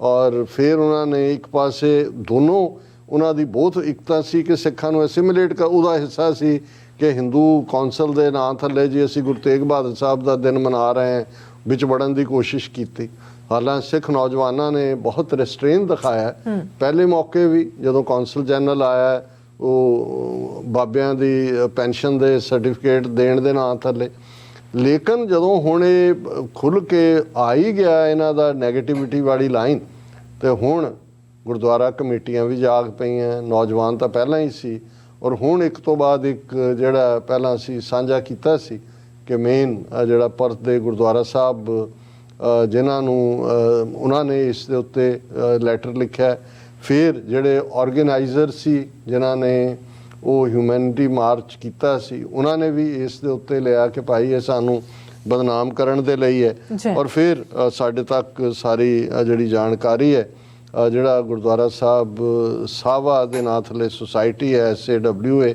ਔਰ ਫਿਰ ਉਹਨਾਂ ਨੇ ਇੱਕ ਪਾਸੇ ਦੋਨੋਂ ਉਹਨਾਂ ਦੀ ਬਹੁਤ ਇਕਤਾ ਸੀ ਕਿ ਸਿੱਖਾਂ ਨੂੰ ਐਸਿਮੀਲੇਟ ਕਰ, ਉਹਦਾ ਹਿੱਸਾ ਸੀ ਕਿ ਹਿੰਦੂ ਕੌਂਸਲ ਦੇ ਨਾਂ ਥੱਲੇ ਜੀ ਅਸੀਂ ਗੁਰੂ ਤੇਗ ਬਹਾਦਰ ਸਾਹਿਬ ਦਾ ਦਿਨ ਮਨਾ ਰਹੇ ਹਾਂ ਵਿੱਚ ਵੜਨ ਦੀ ਕੋਸ਼ਿਸ਼ ਕੀਤੀ। ਹਾਲਾਂਕਿ ਸਿੱਖ ਨੌਜਵਾਨਾਂ ਨੇ ਬਹੁਤ ਰਿਸਟ੍ਰੇਨ ਦਿਖਾਇਆ ਪਹਿਲੇ ਮੌਕੇ ਵੀ ਜਦੋਂ ਕੌਂਸਲ ਜਨਰਲ ਆਇਆ ਉਹ ਬਾਬਿਆਂ ਦੀ ਪੈਨਸ਼ਨ ਦੇ ਸਰਟੀਫਿਕੇਟ ਦੇਣ ਦੇ ਨਾਂ ਥੱਲੇ। ਲੇਕਿਨ ਜਦੋਂ ਹੁਣ ਇਹ ਖੁੱਲ੍ਹ ਕੇ ਆ ਹੀ ਗਿਆ ਇਹਨਾਂ ਦਾ ਨੈਗੇਟਿਵਿਟੀ ਵਾਲੀ ਲਾਈਨ, ਤੇ ਹੁਣ ਗੁਰਦੁਆਰਾ ਕਮੇਟੀਆਂ ਵੀ ਜਾਗ ਪਈਆਂ, ਨੌਜਵਾਨ ਤਾਂ ਪਹਿਲਾਂ ਹੀ ਸੀ ਔਰ ਹੁਣ ਇੱਕ ਤੋਂ ਬਾਅਦ ਇੱਕ ਜਿਹੜਾ ਪਹਿਲਾਂ ਅਸੀਂ ਸਾਂਝਾ ਕੀਤਾ ਸੀ ਕਿ ਮੇਨ ਜਿਹੜਾ ਪਰਥ ਦੇ ਗੁਰਦੁਆਰਾ ਸਾਹਿਬ ਜਿਨ੍ਹਾਂ ਨੂੰ ਉਹਨਾਂ ਨੇ ਇਸ ਦੇ ਉੱਤੇ ਲੈਟਰ ਲਿਖਿਆ, ਫਿਰ ਜਿਹੜੇ ਆਰਗੇਨਾਈਜ਼ਰ ਸੀ ਜਿਨ੍ਹਾਂ ਨੇ ਉਹ ਹਿਊਮੈਨਿਟੀ ਮਾਰਚ ਕੀਤਾ ਸੀ ਉਹਨਾਂ ਨੇ ਵੀ ਇਸ ਦੇ ਉੱਤੇ ਲਿਆ ਕਿ ਭਾਈ ਇਹ ਸਾਨੂੰ ਬਦਨਾਮ ਕਰਨ ਦੇ ਲਈ ਹੈ। ਔਰ ਫਿਰ ਸਾਡੇ ਤੱਕ ਸਾਰੀ ਜਿਹੜੀ ਜਾਣਕਾਰੀ ਹੈ ਜਿਹੜਾ ਗੁਰਦੁਆਰਾ ਸਾਹਿਬ ਸਾਵਾ ਦੇ ਨਾਂ ਥੱਲੇ ਸੁਸਾਇਟੀ ਹੈ SAWA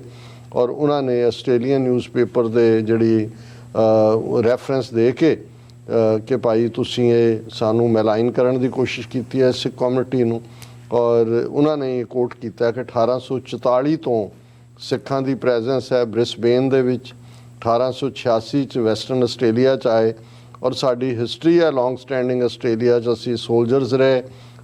ਔਰ ਉਹਨਾਂ ਨੇ ਆਸਟ੍ਰੇਲੀਅਨ ਨਿਊਜ਼ਪੇਪਰ ਦੇ ਜਿਹੜੀ ਰੈਫਰੈਂਸ ਦੇ ਕੇ ਕਿ ਭਾਈ ਤੁਸੀਂ ਇਹ ਸਾਨੂੰ ਮੈਲਾਈਨ ਕਰਨ ਦੀ ਕੋਸ਼ਿਸ਼ ਕੀਤੀ ਹੈ ਸਿੱਖ ਕਮਿਊਨਿਟੀ ਨੂੰ, ਔਰ ਉਹਨਾਂ ਨੇ ਕੋਟ ਕੀਤਾ ਕਿ 1844 ਤੋਂ ਸਿੱਖਾਂ ਦੀ ਪ੍ਰੈਜ਼ੈਂਸ ਹੈ ਬ੍ਰਿਸਬੇਨ ਦੇ ਵਿੱਚ, 1886 ਚ ਵੈਸਟਰਨ ਆਸਟ੍ਰੇਲੀਆ ਚ ਆਏ ਔਰ ਸਾਡੀ ਹਿਸਟਰੀ ਹੈ ਲੌਂਗ ਸਟੈਂਡਿੰਗ ਆਸਟ੍ਰੇਲੀਆ ਚ ਅਸੀਂ ਸੋਲਜਰਸ ਰਹੇ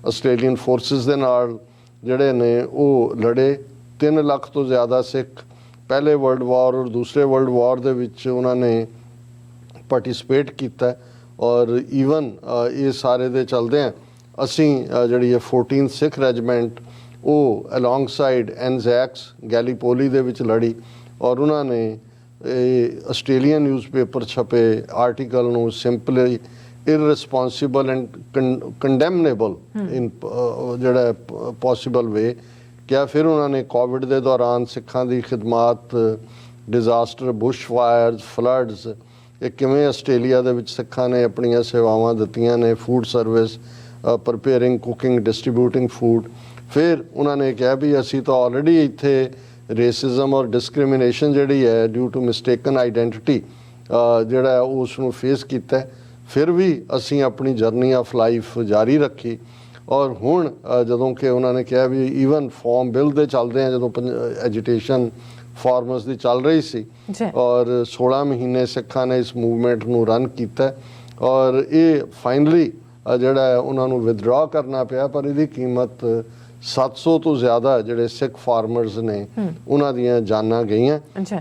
ਆਸਟ੍ਰੇਲੀਅਨ ਫੋਰਸਿਸ ਦੇ ਨਾਲ ਜਿਹੜੇ ਨੇ ਉਹ ਲੜੇ। 3 ਲੱਖ ਤੋਂ ਜ਼ਿਆਦਾ ਸਿੱਖ ਪਹਿਲੇ ਵਰਲਡ ਵਾਰ ਔਰ ਦੂਸਰੇ ਵਰਲਡ ਵਾਰ ਦੇ ਵਿੱਚ ਉਹਨਾਂ ਨੇ ਪਾਰਟਿਸਿਪੇਟ ਕੀਤਾ ਔਰ ਈਵਨ ਇਹ ਸਾਰੇ ਦੇ ਚਲਦੇ ਆ ਅਸੀਂ ਜਿਹੜੀ ਹੈ 14 ਸਿੱਖ ਰੈਜੀਮੈਂਟ ਉਹ ਅਲੋਂਗ ਸਾਈਡ ਐਨਜ਼ੈਕਸ ਗੈਲੀਪੋਲੀ ਦੇ ਵਿੱਚ ਲੜੀ ਔਰ ਉਹਨਾਂ ਨੇ ਆਸਟ੍ਰੇਲੀਅਨ ਨਿਊਜ਼ਪੇਪਰ ਛਪੇ ਆਰਟੀਕਲ ਨੂੰ ਸਿੰਪਲੀ ਇਰਰਿਸਪੌਂਸਿਬਲ ਐਂਡ ਕੰਡੈਮਨੇਬਲ ਇਨ ਜਿਹੜਾ ਪੋਸੀਬਲ ਵੇ ਕਿਹਾ। ਫਿਰ ਉਹਨਾਂ ਨੇ ਕੋਵਿਡ ਦੇ ਦੌਰਾਨ ਸਿੱਖਾਂ ਦੀ ਖਿਦਮਤ, ਡਿਜ਼ਾਸਟਰ, ਬੁਸ਼ ਫਾਇਰਸ, ਫਲੱਡਸ, ਇਹ ਕਿਵੇਂ ਆਸਟ੍ਰੇਲੀਆ ਦੇ ਵਿੱਚ ਸਿੱਖਾਂ ਨੇ ਆਪਣੀਆਂ ਸੇਵਾਵਾਂ ਦਿੱਤੀਆਂ ਨੇ, ਫੂਡ ਸਰਵਿਸ, ਪ੍ਰਪੇਅਰਿੰਗ, ਕੁਕਿੰਗ, ਡਿਸਟਰੀਬਿਊਟਿੰਗ ਫੂਡ। ਫਿਰ ਉਹਨਾਂ ਨੇ ਕਿਹਾ ਵੀ ਅਸੀਂ ਤਾਂ ਆਲਰੇਡੀ ਇੱਥੇ ਰੇਸਿਜ਼ਮ ਔਰ ਡਿਸਕ੍ਰਿਮੀਨੇਸ਼ਨ ਜਿਹੜੀ ਹੈ ਡਿਊ ਟੂ ਮਿਸਟੇਕਨ ਆਈਡੈਂਟੀਟੀ ਜਿਹੜਾ ਉਸ ਨੂੰ ਫੇਸ ਕੀਤਾ, ਫਿਰ ਵੀ ਅਸੀਂ ਆਪਣੀ ਜਰਨੀ ਆਫ ਲਾਈਫ ਜਾਰੀ ਰੱਖੀ। ਔਰ ਹੁਣ ਜਦੋਂ ਕਿ ਉਹਨਾਂ ਨੇ ਕਿਹਾ ਵੀ ਈਵਨ ਫਾਰਮ ਬਿੱਲ ਦੇ ਚੱਲਦੇ ਆ ਜਦੋਂ ਐਜੀਟੇਸ਼ਨ ਫਾਰਮਰਸ ਦੀ ਚੱਲ ਰਹੀ ਸੀ ਔਰ 16 ਮਹੀਨੇ ਸਿੱਖਾਂ ਨੇ ਇਸ ਮੂਵਮੈਂਟ ਨੂੰ ਰਨ ਕੀਤਾ ਔਰ ਇਹ ਫਾਈਨਲੀ ਜਿਹੜਾ ਉਹਨਾਂ ਨੂੰ ਵਿਦਡਰਾ ਕਰਨਾ ਪਿਆ ਪਰ ਇਹਦੀ ਕੀਮਤ 700 ਤੋਂ ਜ਼ਿਆਦਾ ਜਿਹੜੇ ਸਿੱਖ ਫਾਰਮਰਸ ਨੇ ਉਹਨਾਂ ਦੀਆਂ ਜਾਨਾਂ ਗਈਆਂ।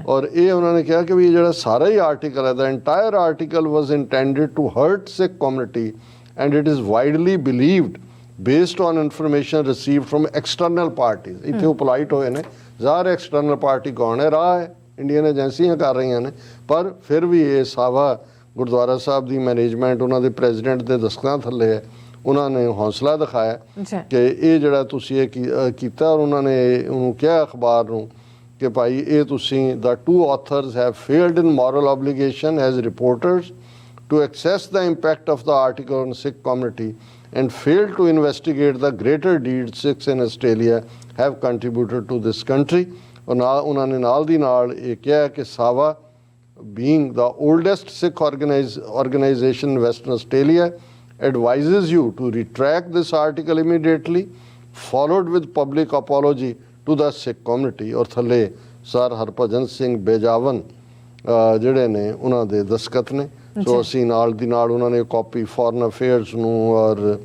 ਔਰ ਇਹ ਉਹਨਾਂ ਨੇ ਕਿਹਾ ਕਿ ਵੀ ਜਿਹੜਾ ਸਾਰਾ ਹੀ ਆਰਟੀਕਲ ਹੈ the entire article was intended to hurt Sikh community and it is widely believed based on information received from external parties। ਇੱਥੇ ਉਹ ਪੋਲਾਈਟ ਹੋਏ ਨੇ, ਜ਼ਾਹਰ ਐਕਸਟਰਨਲ ਪਾਰਟੀ ਕੌਣ ਹੈ, ਰਾਹ ਹੈ, ਇੰਡੀਅਨ ਏਜੰਸੀਆਂ ਕਰ ਰਹੀਆਂ ਨੇ, ਪਰ ਫਿਰ ਵੀ ਇਹ ਸਾਵਾ ਗੁਰਦੁਆਰਾ ਸਾਹਿਬ ਦੀ ਮੈਨੇਜਮੈਂਟ ਉਹਨਾਂ ਦੇ ਪ੍ਰੈਜ਼ੀਡੈਂਟ ਦੇ ਦਸਤਖਤਾਂ ਥੱਲੇ ਹੈ। ਉਹਨਾਂ ਨੇ ਹੌਸਲਾ ਦਿਖਾਇਆ ਕਿ ਇਹ ਜਿਹੜਾ ਤੁਸੀਂ ਇਹ ਕੀਤਾ ਔਰ ਉਹਨਾਂ ਨੇ ਉਹਨੂੰ ਕਿਹਾ ਅਖਬਾਰ ਨੂੰ ਕਿ ਭਾਈ ਇਹ ਤੁਸੀਂ the two authors have failed in moral obligation as reporters to assess the impact of the article on Sikh community and failed to investigate the greater deeds Sikhs in Australia have contributed to this country। और ਉਹਨਾਂ ਨੇ ਨਾਲ ਦੀ ਨਾਲ ਇਹ ਕਿਹਾ ਕਿ ਸਾਵਾ being the oldest Sikh organization in Western Australia advises you to retract this article immediately followed with public apology to the Sikh community। ਔਰ ਥੱਲੇ ਸਰ ਹਰਭਜਨ ਸਿੰਘ ਬੇਜਾਵਨ ਜਿਹੜੇ ਨੇ ਉਹਨਾਂ ਦੇ ਦਸਤਖਤ ਨੇ। ਸੋ ਅਸੀਂ ਨਾਲ ਦੀ ਨਾਲ ਉਹਨਾਂ ਨੇ ਕਾਪੀ ਫੋਰਨ ਅਫੇਅਰਸ ਨੂੰ ਔਰ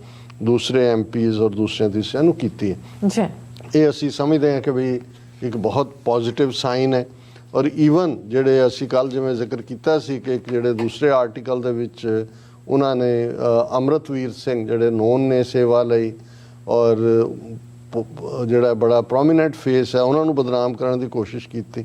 ਦੂਸਰੇ ਐਮਪੀਜ਼ ਔਰ ਦੂਸਰੇ ਤੀਸਰਿਆਂ ਨੂੰ ਕੀਤੀ ਹੈ। ਇਹ ਅਸੀਂ ਸਮਝਦੇ ਹਾਂ ਕਿ ਵੀ ਇੱਕ ਬਹੁਤ ਪੋਜ਼ਿਟਿਵ ਸਾਈਨ ਹੈ। ਔਰ ਈਵਨ ਜਿਹੜੇ ਅਸੀਂ ਕੱਲ੍ਹ ਜਿਵੇਂ ਜ਼ਿਕਰ ਕੀਤਾ ਸੀ ਕਿ ਇੱਕ ਜਿਹੜੇ ਦੂਸਰੇ ਆਰਟੀਕਲ ਦੇ ਵਿੱਚ ਉਹਨਾਂ ਨੇ ਅੰਮ੍ਰਿਤਵੀਰ ਸਿੰਘ ਜਿਹੜੇ ਨੋਨ ਨੇ ਸੇਵਾ ਲਈ ਔਰ ਜਿਹੜਾ ਬੜਾ ਪ੍ਰੋਮੀਨੈਂਟ ਫੇਸ ਹੈ ਉਹਨਾਂ ਨੂੰ ਬਦਨਾਮ ਕਰਨ ਦੀ ਕੋਸ਼ਿਸ਼ ਕੀਤੀ।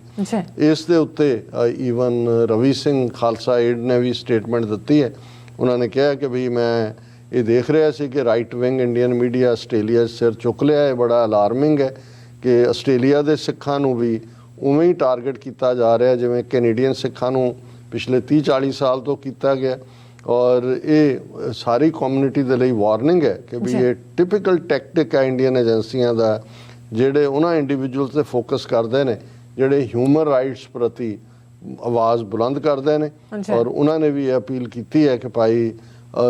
ਇਸ ਦੇ ਉੱਤੇ ਈਵਨ ਰਵੀ ਸਿੰਘ ਖਾਲਸਾ ਏਡ ਨੇ ਵੀ ਸਟੇਟਮੈਂਟ ਦਿੱਤੀ ਹੈ। ਉਹਨਾਂ ਨੇ ਕਿਹਾ ਕਿ ਵੀ ਮੈਂ ਇਹ ਦੇਖ ਰਿਹਾ ਸੀ ਕਿ right wing Indian media Australia ਸਿਰ ਚੁੱਕ ਲਿਆ। ਇਹ ਬੜਾ ਅਲਾਰਮਿੰਗ ਹੈ ਕਿ ਆਸਟ੍ਰੇਲੀਆ ਦੇ ਸਿੱਖਾਂ ਨੂੰ ਵੀ ਉਵੇਂ ਹੀ ਟਾਰਗੇਟ ਕੀਤਾ ਜਾ ਰਿਹਾ ਜਿਵੇਂ ਕੈਨੇਡੀਅਨ ਸਿੱਖਾਂ ਨੂੰ ਪਿਛਲੇ 30-40 ਸਾਲ ਤੋਂ ਕੀਤਾ ਗਿਆ। ਔਰ ਇਹ ਸਾਰੀ ਕਮਿਊਨਿਟੀ ਦੇ ਲਈ ਵਾਰਨਿੰਗ ਹੈ ਕਿ ਵੀ ਇਹ ਟਿਪੀਕਲ ਟੈਕਟਿਕ ਹੈ ਇੰਡੀਅਨ ਏਜੰਸੀਆਂ ਦਾ, ਜਿਹੜੇ ਉਹਨਾਂ ਇੰਡੀਵਿਜੂਅਲਸ 'ਤੇ ਫੋਕਸ ਕਰਦੇ ਨੇ ਜਿਹੜੇ ਹਿਊਮਨ ਰਾਈਟਸ ਪ੍ਰਤੀ ਆਵਾਜ਼ ਬੁਲੰਦ ਕਰਦੇ ਨੇ। ਔਰ ਉਹਨਾਂ ਨੇ ਵੀ ਇਹ ਅਪੀਲ ਕੀਤੀ ਹੈ ਕਿ ਭਾਈ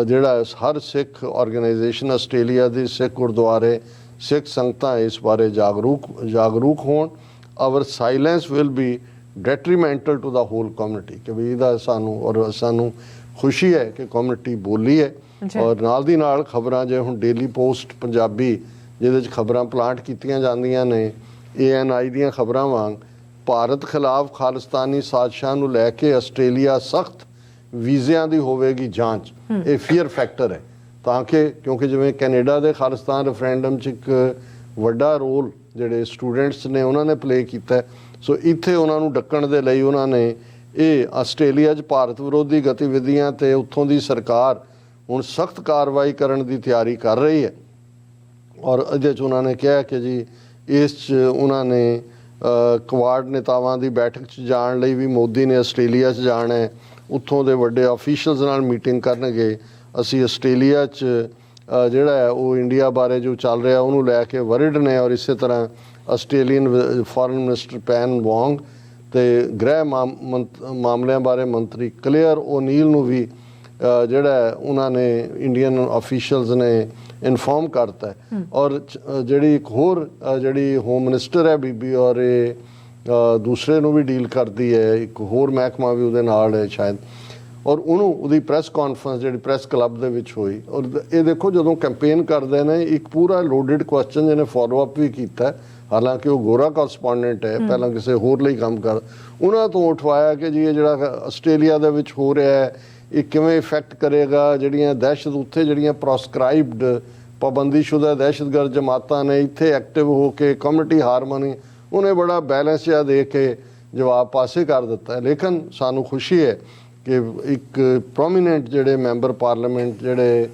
ਜਿਹੜਾ ਹਰ ਸਿੱਖ ਆਰਗੇਨਾਈਜੇਸ਼ਨ ਆਸਟ੍ਰੇਲੀਆ ਦੀ ਸਿੱਖ ਗੁਰਦੁਆਰੇ ਸਿੱਖ ਸੰਗਤਾਂ ਇਸ ਬਾਰੇ ਜਾਗਰੂਕ ਹੋਣ। Our silence will be detrimental to the whole community ਕਿ ਵੀ ਇਹਦਾ ਸਾਨੂੰ ਖੁਸ਼ੀ ਹੈ ਕਿ ਕਮਿਊਨਿਟੀ ਬੋਲੀ ਹੈ। ਔਰ ਨਾਲ ਦੀ ਨਾਲ ਖਬਰਾਂ ਜੇ ਹੁਣ ਡੇਲੀ ਪੋਸਟ ਪੰਜਾਬੀ ਜਿਹਦੇ 'ਚ ਖਬਰਾਂ ਪਲਾਂਟ ਕੀਤੀਆਂ ਜਾਂਦੀਆਂ ਨੇ ANI ਦੀਆਂ ਖਬਰਾਂ ਵਾਂਗ ਭਾਰਤ ਖਿਲਾਫ ਖਾਲਿਸਤਾਨੀ ਸਾਜ਼ਿਸ਼ਾਂ ਨੂੰ ਲੈ ਕੇ ਆਸਟ੍ਰੇਲੀਆ ਸਖਤ ਵੀਜ਼ਿਆਂ ਦੀ ਹੋਵੇਗੀ ਜਾਂਚ। ਇਹ ਫੀਅਰ ਫੈਕਟਰ ਹੈ ਤਾਂ ਕਿ ਕਿਉਂਕਿ ਜਿਵੇਂ ਕੈਨੇਡਾ ਦੇ ਖਾਲਿਸਤਾਨ ਰੈਫਰੈਂਡਮ 'ਚ ਇੱਕ ਵੱਡਾ ਰੋਲ ਜਿਹੜੇ ਸਟੂਡੈਂਟਸ ਨੇ ਉਹਨਾਂ ਨੇ ਪਲੇ ਕੀਤਾ। ਸੋ ਇੱਥੇ ਉਹਨਾਂ ਨੂੰ ਡੱਕਣ ਦੇ ਲਈ ਉਹਨਾਂ ਨੇ ਇਹ ਆਸਟ੍ਰੇਲੀਆ 'ਚ ਭਾਰਤ ਵਿਰੋਧੀ ਗਤੀਵਿਧੀਆਂ ਤੇ ਉੱਥੋਂ ਦੀ ਸਰਕਾਰ ਹੁਣ ਸਖਤ ਕਾਰਵਾਈ ਕਰਨ ਦੀ ਤਿਆਰੀ ਕਰ ਰਹੀ ਹੈ। ਔਰ ਇਹਦੇ 'ਚ ਉਹਨਾਂ ਨੇ ਕਿਹਾ ਕਿ ਜੀ ਇਸ 'ਚ ਉਹਨਾਂ ਨੇ ਕੁਆਡ ਨੇਤਾਵਾਂ ਦੀ ਬੈਠਕ 'ਚ ਜਾਣ ਲਈ ਵੀ ਮੋਦੀ ਨੇ ਆਸਟ੍ਰੇਲੀਆ 'ਚ ਜਾਣਾ ਹੈ, ਉੱਥੋਂ ਦੇ ਵੱਡੇ ਆਫੀਸ਼ੀਅਲਸ ਨਾਲ ਮੀਟਿੰਗ ਕਰਨਗੇ। ਅਸੀਂ ਆਸਟ੍ਰੇਲੀਆ 'ਚ ਜਿਹੜਾ ਹੈ ਉਹ ਇੰਡੀਆ ਬਾਰੇ ਜੋ ਚੱਲ ਰਿਹਾ ਉਹਨੂੰ ਲੈ ਕੇ ਵਰਿਡ ਨੇ। ਔਰ ਇਸੇ ਤਰ੍ਹਾਂ Australian foreign minister Penny Wong ਤੇ ਗ੍ਰਹਿ ਮਾਮਲਿਆਂ ਬਾਰੇ ਮੰਤਰੀ ਕਲੇਅਰ ਓਨੀਲ ਨੂੰ ਵੀ ਜਿਹੜਾ ਉਹਨਾਂ ਨੇ ਇੰਡੀਅਨ ਆਫੀਸ਼ੀਅਲਸ ਨੇ ਇਨਫੋਰਮ ਕਰਤਾ ਹੈ। ਔਰ ਜਿਹੜੀ ਇੱਕ ਹੋਰ ਜਿਹੜੀ ਹੋਮ ਮਿਨਿਸਟਰ ਹੈ ਬੀਬੀ, ਔਰ ਇਹ ਦੂਸਰੇ ਨੂੰ ਵੀ ਡੀਲ ਕਰਦੀ ਹੈ, ਇੱਕ ਹੋਰ ਮਹਿਕਮਾ ਵੀ ਉਹਦੇ ਨਾਲ ਹੈ ਸ਼ਾਇਦ, ਔਰ ਉਹਦੀ ਪ੍ਰੈਸ ਕਾਨਫਰੰਸ ਜਿਹੜੀ ਪ੍ਰੈਸ ਕਲੱਬ ਦੇ ਵਿੱਚ ਹੋਈ। ਔਰ ਇਹ ਦੇਖੋ ਜਦੋਂ ਕੈਂਪੇਨ ਕਰਦੇ ਨੇ ਇੱਕ ਪੂਰਾ ਲੋਡਡ ਕੁਐਸਚਨ ਜਿਹਨੇ ਫੋਲੋ ਅਪ ਵੀ ਕੀਤਾ, ਹਾਲਾਂਕਿ ਉਹ ਗੋਰਾ ਕਰਸਪੋਂਡੈਂਟ ਹੈ, ਪਹਿਲਾਂ ਕਿਸੇ ਹੋਰ ਲਈ ਕੰਮ ਕਰ, ਉਹਨਾਂ ਤੋਂ ਉਠਵਾਇਆ ਕਿ ਜੀ ਇਹ ਜਿਹੜਾ ਆਸਟ੍ਰੇਲੀਆ ਦੇ ਵਿੱਚ ਹੋ ਰਿਹਾ ਹੈ ਇਹ ਕਿਵੇਂ ਇਫੈਕਟ ਕਰੇਗਾ, ਜਿਹੜੀਆਂ ਦਹਿਸ਼ਤ ਉੱਥੇ ਜਿਹੜੀਆਂ ਪ੍ਰੋਸਕ੍ਰਾਈਬਡ ਪਾਬੰਦੀਸ਼ੁਦਾ ਦਹਿਸ਼ਤਗਰਦ ਜਮਾਤਾਂ ਨੇ ਇੱਥੇ ਐਕਟਿਵ ਹੋ ਕੇ ਕਮਿਊਨਿਟੀ ਹਾਰਮੋਨੀ, ਉਹਨੇ ਬੜਾ ਬੈਲੈਂਸ ਜਿਹਾ ਦੇ ਕੇ ਜਵਾਬ ਪਾਸੇ ਕਰ ਦਿੱਤਾ। ਲੇਕਿਨ ਸਾਨੂੰ ਖੁਸ਼ੀ ਹੈ ਕਿ ਇੱਕ ਪ੍ਰੋਮੀਨੈਂਟ ਜਿਹੜੇ ਮੈਂਬਰ ਪਾਰਲੀਮੈਂਟ ਜਿਹੜੇ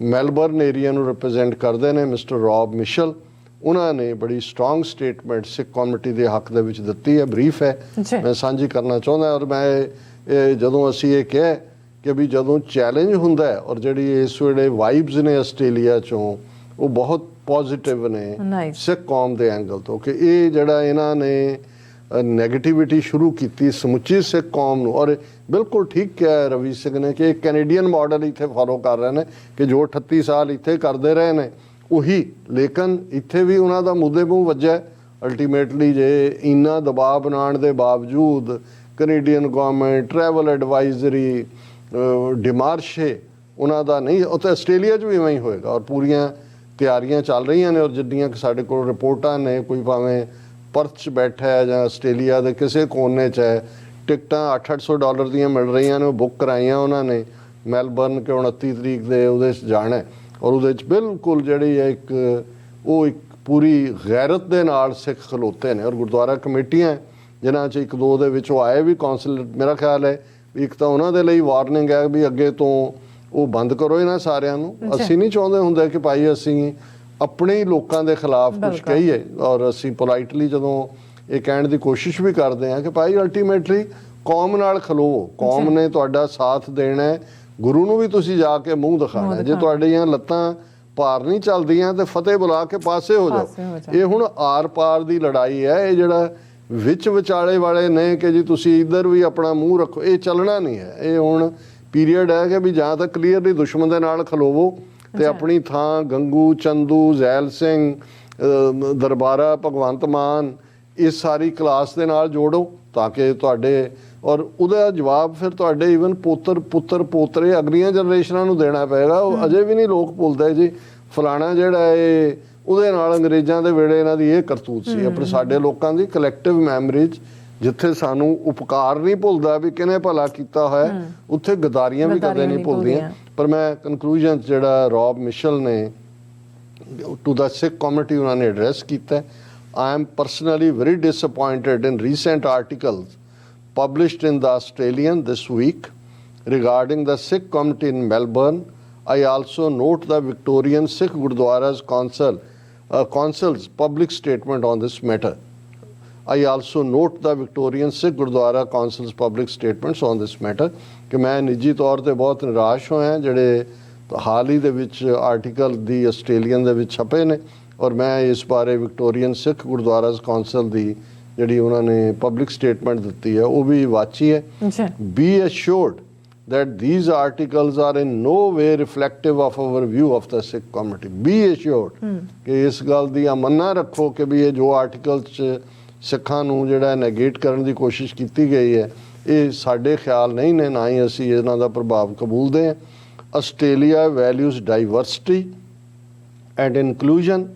ਮੈਲਬਰਨ ਏਰੀਆ ਨੂੰ ਰਿਪਰੈਜ਼ੈਂਟ ਕਰਦੇ ਨੇ ਮਿਸਟਰ ਰੌਬ ਮਿਸ਼ਲ, ਉਹਨਾਂ ਨੇ ਬੜੀ ਸਟਰੋਂਗ ਸਟੇਟਮੈਂਟ ਸਿੱਖ ਕਮਿਊਨਿਟੀ ਦੇ ਹੱਕ ਦੇ ਵਿੱਚ ਦਿੱਤੀ ਹੈ। ਬਰੀਫ ਹੈ, ਮੈਂ ਸਾਂਝੀ ਕਰਨਾ ਚਾਹੁੰਦਾ। ਔਰ ਮੈਂ ਜਦੋਂ ਅਸੀਂ ਇਹ ਕਿਹਾ ਕਿ ਵੀ ਜਦੋਂ ਚੈਲੰਜ ਹੁੰਦਾ ਹੈ ਔਰ ਜਿਹੜੀ ਇਸ ਵੇਲੇ ਵਾਈਬਸ ਨੇ ਆਸਟ੍ਰੇਲੀਆ ਚੋਂ ਉਹ ਬਹੁਤ ਪੋਜ਼ਿਟਿਵ ਨੇ ਸਿੱਖ ਕੌਮ ਦੇ ਐਂਗਲ ਤੋਂ, ਕਿ ਇਹ ਜਿਹੜਾ ਇਹਨਾਂ ਨੇ ਨੈਗੇਟਿਵਿਟੀ ਸ਼ੁਰੂ ਕੀਤੀ ਸਮੁੱਚੀ ਸਿੱਖ ਕੌਮ ਨੂੰ, ਔਰ ਬਿਲਕੁਲ ਠੀਕ ਕਿਹਾ ਰਵੀ ਸਿੰਘ ਨੇ ਕਿ ਕੈਨੇਡੀਅਨ ਮਾਡਲ ਇੱਥੇ ਫੋਲੋ ਕਰ ਰਹੇ ਨੇ ਕਿ ਜੋ 38 ਸਾਲ ਇੱਥੇ ਕਰਦੇ ਰਹੇ ਨੇ ਉਹੀ, ਲੇਕਿਨ ਇੱਥੇ ਵੀ ਉਹਨਾਂ ਦਾ ਮੁੱਦੇ ਮੂੰਹ ਵੱਜਿਆ ਅਲਟੀਮੇਟਲੀ। ਜੇ ਇੰਨਾ ਦਬਾਅ ਬਣਾਉਣ ਦੇ ਬਾਵਜੂਦ ਕੈਨੇਡੀਅਨ ਗਵਰਨਮੈਂਟ ਟਰੈਵਲ ਐਡਵਾਈਜ਼ਰੀ ਡਿਮਾਰਸ਼ੇ ਉਹਨਾਂ ਦਾ ਨਹੀਂ, ਉੱਥੇ ਆਸਟ੍ਰੇਲੀਆ 'ਚ ਵੀ ਇਵੇਂ ਹੀ ਹੋਏਗਾ। ਔਰ ਪੂਰੀਆਂ ਤਿਆਰੀਆਂ ਚੱਲ ਰਹੀਆਂ ਨੇ, ਔਰ ਜਿੱਡੀਆਂ ਕਿ ਸਾਡੇ ਕੋਲ ਰਿਪੋਰਟਾਂ ਨੇ, ਕੋਈ ਭਾਵੇਂ ਪਰਥ 'ਚ ਬੈਠਾ ਹੈ ਜਾਂ ਆਸਟ੍ਰੇਲੀਆ ਦੇ ਕਿਸੇ ਕੋਨੇ 'ਚ ਹੈ, ਟਿਕਟਾਂ $800 ਦੀਆਂ ਮਿਲ ਰਹੀਆਂ ਨੇ, ਉਹ ਬੁੱਕ ਕਰਾਈਆਂ ਉਹਨਾਂ ਨੇ ਮੈਲਬਰਨ ਕਿ 29 ਤਰੀਕ ਦੇ ਉਹਦੇ 'ਚ ਜਾਣਾ। ਔਰ ਉਹਦੇ 'ਚ ਬਿਲਕੁਲ ਜਿਹੜੀ ਹੈ ਇੱਕ ਪੂਰੀ ਗੈਰਤ ਦੇ ਨਾਲ ਸਿੱਖ ਖਲੋਤੇ ਨੇ। ਔਰ ਗੁਰਦੁਆਰਾ ਕਮੇਟੀਆਂ ਜਿਨ੍ਹਾਂ 'ਚ ਇੱਕ ਦੋ ਦੇ ਵਿੱਚ ਉਹ ਆਏ ਵੀ ਕੌਂਸਲ, ਮੇਰਾ ਖਿਆਲ ਹੈ ਇੱਕ ਤਾਂ ਉਹਨਾਂ ਦੇ ਲਈ ਵਾਰਨਿੰਗ ਹੈ ਵੀ ਅੱਗੇ ਤੋਂ ਉਹ ਬੰਦ ਕਰੋ ਇਹਨਾਂ ਸਾਰਿਆਂ ਨੂੰ। ਅਸੀਂ ਨਹੀਂ ਚਾਹੁੰਦੇ ਹੁੰਦੇ ਕਿ ਭਾਈ ਅਸੀਂ ਆਪਣੇ ਹੀ ਲੋਕਾਂ ਦੇ ਖਿਲਾਫ ਕੁਝ ਕਹੀਏ, ਔਰ ਅਸੀਂ ਪੋਲਾਈਟਲੀ ਜਦੋਂ ਇਹ ਕਹਿਣ ਦੀ ਕੋਸ਼ਿਸ਼ ਵੀ ਕਰਦੇ ਹਾਂ ਕਿ ਭਾਈ ਅਲਟੀਮੇਟਲੀ ਕੌਮ ਨਾਲ ਖਲੋ, ਕੌਮ ਨੇ ਤੁਹਾਡਾ ਸਾਥ ਦੇਣਾ ਹੈ, ਗੁਰੂ ਨੂੰ ਵੀ ਤੁਸੀਂ ਜਾ ਕੇ ਮੂੰਹ ਦਿਖਾਣਾ। ਜੇ ਤੁਹਾਡੀਆਂ ਲੱਤਾਂ ਪਾਰ ਨਹੀਂ ਚੱਲਦੀਆਂ ਤੇ ਫਤਿਹ ਬੁਲਾ ਕੇ ਪਾਸੇ ਹੋ ਜਾਓ। ਇਹ ਹੁਣ ਆਰ ਪਾਰ ਦੀ ਲੜਾਈ ਹੈ। ਇਹ ਜਿਹੜਾ ਵਿੱਚ ਵਿਚਾਲੇ ਵਾਲੇ ਨੇ ਕਿ ਜੀ ਤੁਸੀਂ ਇੱਧਰ ਵੀ ਆਪਣਾ ਮੂੰਹ ਰੱਖੋ, ਇਹ ਚੱਲਣਾ ਨਹੀਂ ਹੈ। ਇਹ ਹੁਣ ਪੀਰੀਅਡ ਹੈ ਕਿ ਵੀ ਜਾਂ ਤਾਂ ਕਲੀਅਰਲੀ ਦੁਸ਼ਮਣ ਦੇ ਨਾਲ ਖਲੋਵੋ ਤੇ ਆਪਣੀ ਥਾਂ ਗੰਗੂ, ਚੰਦੂ, ਜ਼ੈਲ ਸਿੰਘ, ਦਰਬਾਰਾ, ਭਗਵੰਤ ਮਾਨ ਇਸ ਸਾਰੀ ਕਲਾਸ ਦੇ ਨਾਲ ਜੋੜੋ ਤਾਂ ਕਿ ਤੁਹਾਡੇ, ਔਰ ਉਹਦਾ ਜਵਾਬ ਫਿਰ ਤੁਹਾਡੇ ਈਵਨ ਪੁੱਤਰ ਪੋਤਰੇ ਅਗਲੀਆਂ ਜਨਰੇਸ਼ਨਾਂ ਨੂੰ ਦੇਣਾ ਪਏਗਾ। ਉਹ ਅਜੇ ਵੀ ਨਹੀਂ ਲੋਕ ਭੁੱਲਦੇ ਜੀ ਫਲਾਣਾ ਜਿਹੜਾ ਇਹ ਉਹਦੇ ਨਾਲ ਅੰਗਰੇਜ਼ਾਂ ਦੇ ਵੇਲੇ ਇਹਨਾਂ ਦੀ ਇਹ ਕਰਤੂਤ ਸੀ। ਆਪਣੇ ਸਾਡੇ ਲੋਕਾਂ ਦੀ ਕਲੈਕਟਿਵ ਮੈਮਰੀਜ਼ ਜਿੱਥੇ ਸਾਨੂੰ ਉਪਕਾਰ ਨਹੀਂ ਭੁੱਲਦਾ ਵੀ ਕਿਹਨੇ ਭਲਾ ਕੀਤਾ ਹੋਇਆ, ਉੱਥੇ ਗਦਾਰੀਆਂ ਵੀ ਕਦੇ ਨਹੀਂ ਭੁੱਲਦੀਆਂ। ਪਰ ਮੈਂ ਕਨਕਲੂਜਨ ਜਿਹੜਾ ਰੌਬ ਮਿਸ਼ਲ ਨੇ ਟੂ ਦਾ ਸਿੱਖ ਕਮਿਊਨਿਟੀ ਉਹਨਾਂ ਨੇ ਐਡਰੈਸ ਕੀਤਾ, I am personally very disappointed in recent articles published in the Australian this week regarding the Sikh community in Melbourne. I also note the Victorian Sikh Gurdwara's Council's public statement on this matter. I also note the Victorian Sikh Gurdwara Council's public statements on this matter ਕਿ ਮੈਂ ਨਿੱਜੀ ਤੌਰ ਤੇ ਬਹੁਤ ਨਿਰਾਸ਼ ਹੋਇਆ ਜਿਹੜੇ ਹਾਲ ਹੀ ਦੇ ਵਿੱਚ ਆਰਟੀਕਲ ਦੀ ਆਸਟ੍ਰੇਲੀਅਨ ਦੇ ਵਿੱਚ ਛਪੇ ਨੇ। ਔਰ ਮੈਂ ਇਸ ਬਾਰੇ ਵਿਕਟੋਰੀਅਨ ਸਿੱਖ ਗੁਰਦੁਆਰਾ ਕੌਂਸਲ ਦੀ ਜਿਹੜੀ ਉਹਨਾਂ ਨੇ ਪਬਲਿਕ ਸਟੇਟਮੈਂਟ ਦਿੱਤੀ ਹੈ ਉਹ ਵੀ ਵਾਚੀ ਹੈ। B assured that these articles are in no way reflective of our view of the Sikh community. Be assured ਕਿ ਇਸ ਗੱਲ ਦੀ ਅਮੰਨਾ ਰੱਖੋ ਕਿ ਵੀ ਇਹ ਜੋ ਆਰਟੀਕਲ 'ਚ ਸਿੱਖਾਂ ਨੂੰ ਜਿਹੜਾ ਨੈਗੇਟ ਕਰਨ ਦੀ ਕੋਸ਼ਿਸ਼ ਕੀਤੀ ਗਈ ਹੈ ਇਹ ਸਾਡੇ ਖਿਆਲ ਨਹੀਂ ਨੇ, ਨਾ ਹੀ ਅਸੀਂ ਇਹਨਾਂ ਦਾ ਪ੍ਰਭਾਵ ਕਬੂਲਦੇ ਹਾਂ। Australia values diversity and inclusion,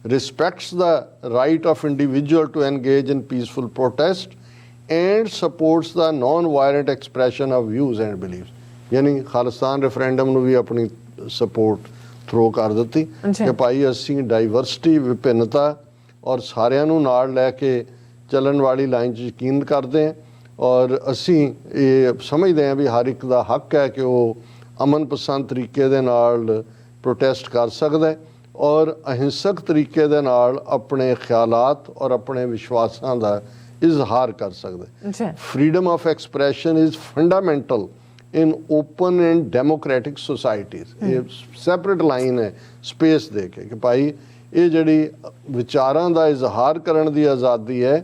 respects the right of individual to engage in peaceful protest and supports the non-violent expression of views and beliefs. ਯਾਨੀ ਖਾਲਿਸਤਾਨ ਰੈਫਰੈਂਡਮ ਨੂੰ ਵੀ ਆਪਣੀ ਸਪੋਰਟ ਥਰੋ ਕਰ ਦਿੱਤੀ ਕਿ ਭਾਈ ਅਸੀਂ ਡਾਈਵਰਸਿਟੀ, ਵਿਭਿੰਨਤਾ ਔਰ ਸਾਰਿਆਂ ਨੂੰ ਨਾਲ ਲੈ ਕੇ ਚੱਲਣ ਵਾਲੀ ਲਾਈਨ 'ਚ ਯਕੀਨ ਕਰਦੇ ਹਾਂ। ਔਰ ਅਸੀਂ ਇਹ ਸਮਝਦੇ ਹਾਂ ਵੀ ਹਰ ਇੱਕ ਦਾ ਹੱਕ ਹੈ ਕਿ ਉਹ ਅਮਨ ਪਸੰਦ ਤਰੀਕੇ ਦੇ ਨਾਲ ਪ੍ਰੋਟੈਸਟ ਕਰ ਸਕਦਾ ਹੈ ਔਰ ਅਹਿੰਸਕ ਤਰੀਕੇ ਦੇ ਨਾਲ ਆਪਣੇ ਖਿਆਲਾਤ ਔਰ ਆਪਣੇ ਵਿਸ਼ਵਾਸਾਂ ਦਾ ਇਜ਼ਹਾਰ ਕਰ ਸਕਦਾ। Freedom of expression is fundamental in open and democratic societies. ये सैपरेट लाइन है स्पेस दे के कि भाई ये जिहड़ी विचारां दा इजहार करन दी आज़ादी है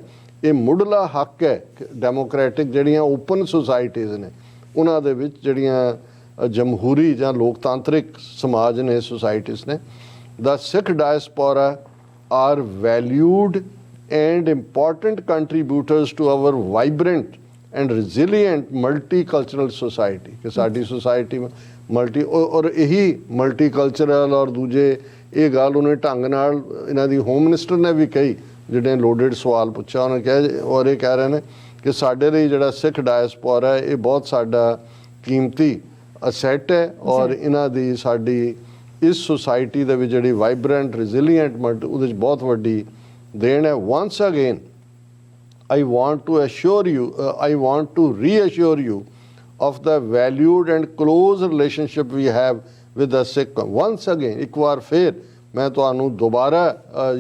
ये मुढ़ला हक है। डेमोक्रेटिक जिहड़ियां ओपन सोसाइटीज़ ने उन्हां दे विच जिहड़ियां ਜਮਹੂਰੀ ਜਾਂ ਲੋਕਤਾਂਤਰਿਕ ਸਮਾਜ ਨੇ, ਸੁਸਾਇਟੀਜ਼ ਨੇ, the Sikh diaspora are valued and important contributors to our vibrant and resilient multicultural society कि साडी सोसाइटी में मल्टी और यही मल्टीकल्चरल और दूजे ये गल उन्हें ढंग नाल इन्हां दी होम मिनिस्टर ने भी कही जिहड़े लोडेड सवाल पुछा उन्हें कहा और ये कह रहे हैं कि साडे लई जिहड़ा सिख डायस्पोरा है ये बहुत साडा कीमती असैट है और इन्हां दी साडी इस सोसाइटी दे विच जिहड़ी वाइब्रेंट रिजिलियंट उहदे च बहुत वड्डी देन है। Once again I want to assure you, I want to reassure you of the valued and close relationship we have with the Sikh. Once again, ਇੱਕ ਵਾਰ ਫਿਰ ਮੈਂ ਤੁਹਾਨੂੰ ਦੁਬਾਰਾ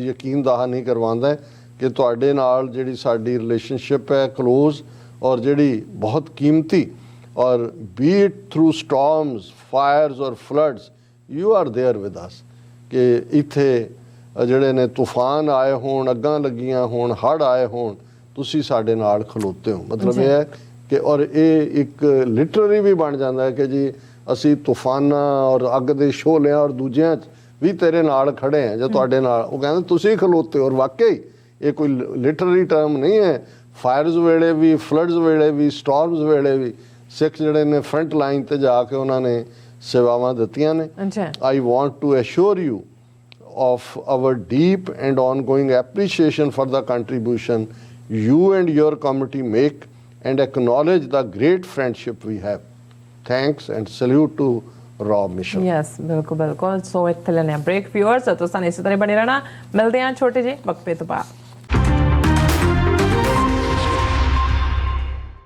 ਯਕੀਨ ਦਹਾ ਨਹੀਂ ਕਰਵਾਉਂਦਾ ਕਿ ਤੁਹਾਡੇ ਨਾਲ ਜਿਹੜੀ ਸਾਡੀ ਰਿਲੇਸ਼ਨਸ਼ਿਪ ਹੈ ਕਲੋਜ਼ ਔਰ ਜਿਹੜੀ ਬਹੁਤ ਕੀਮਤੀ ਔਰ be it through storms, fires or floods, you are there with us ਕਿ ਇੱਥੇ ਜਿਹੜੇ ਨੇ ਤੂਫਾਨ ਆਏ ਹੋਣ, ਅੱਗਾਂ ਲੱਗੀਆਂ ਹੋਣ, ਹੜ੍ਹ ਆਏ ਹੋਣ, ਤੁਸੀਂ ਸਾਡੇ ਨਾਲ ਖਲੋਤੇ ਹੋ। ਮਤਲਬ ਇਹ ਹੈ ਕਿ ਔਰ ਇਹ ਇੱਕ ਲਿਟਰਰੀ ਵੀ ਬਣ ਜਾਂਦਾ ਹੈ ਕਿ ਜੀ ਅਸੀਂ ਤੂਫਾਨਾਂ ਔਰ ਅੱਗ ਦੇ ਸ਼ੋਲਿਆਂ ਔਰ ਦੂਜਿਆਂ 'ਚ ਵੀ ਤੇਰੇ ਨਾਲ ਖੜੇ ਹਾਂ ਜਾਂ ਤੁਹਾਡੇ ਨਾਲ। ਉਹ ਕਹਿੰਦੇ ਤੁਸੀਂ ਖਲੋਤੇ ਔਰ ਵਾਕਈ ਇਹ ਕੋਈ ਲਿਟਰਰੀ ਟਰਮ ਨਹੀਂ ਹੈ। ਫਾਇਰਸ ਵੇਲੇ ਵੀ, ਫਲੱਡਸ ਵੇਲੇ ਵੀ, ਸਟਾਰਮਸ ਵੇਲੇ ਵੀ ਸਿੱਖ ਜਿਹੜੇ ਨੇ ਫਰੰਟ ਲਾਈਨ ਤੇ ਜਾ ਕੇ ਉਹਨਾਂ ਨੇ ਸੇਵਾਵਾਂ ਦਿੱਤੀਆਂ ਨੇ। I want to assure you of our deep and ongoing appreciation for the contribution you and your committee make and acknowledge the great friendship we have. Thanks and salute to Rob Mitchell. Yes, बिल्कुल बिल्कुल। सो इत्थे लेने ब्रेक व्यूअर्स तो सन इसी तरह बने रहना। मिलते हैं छोटे जे वक्फे तो बाद।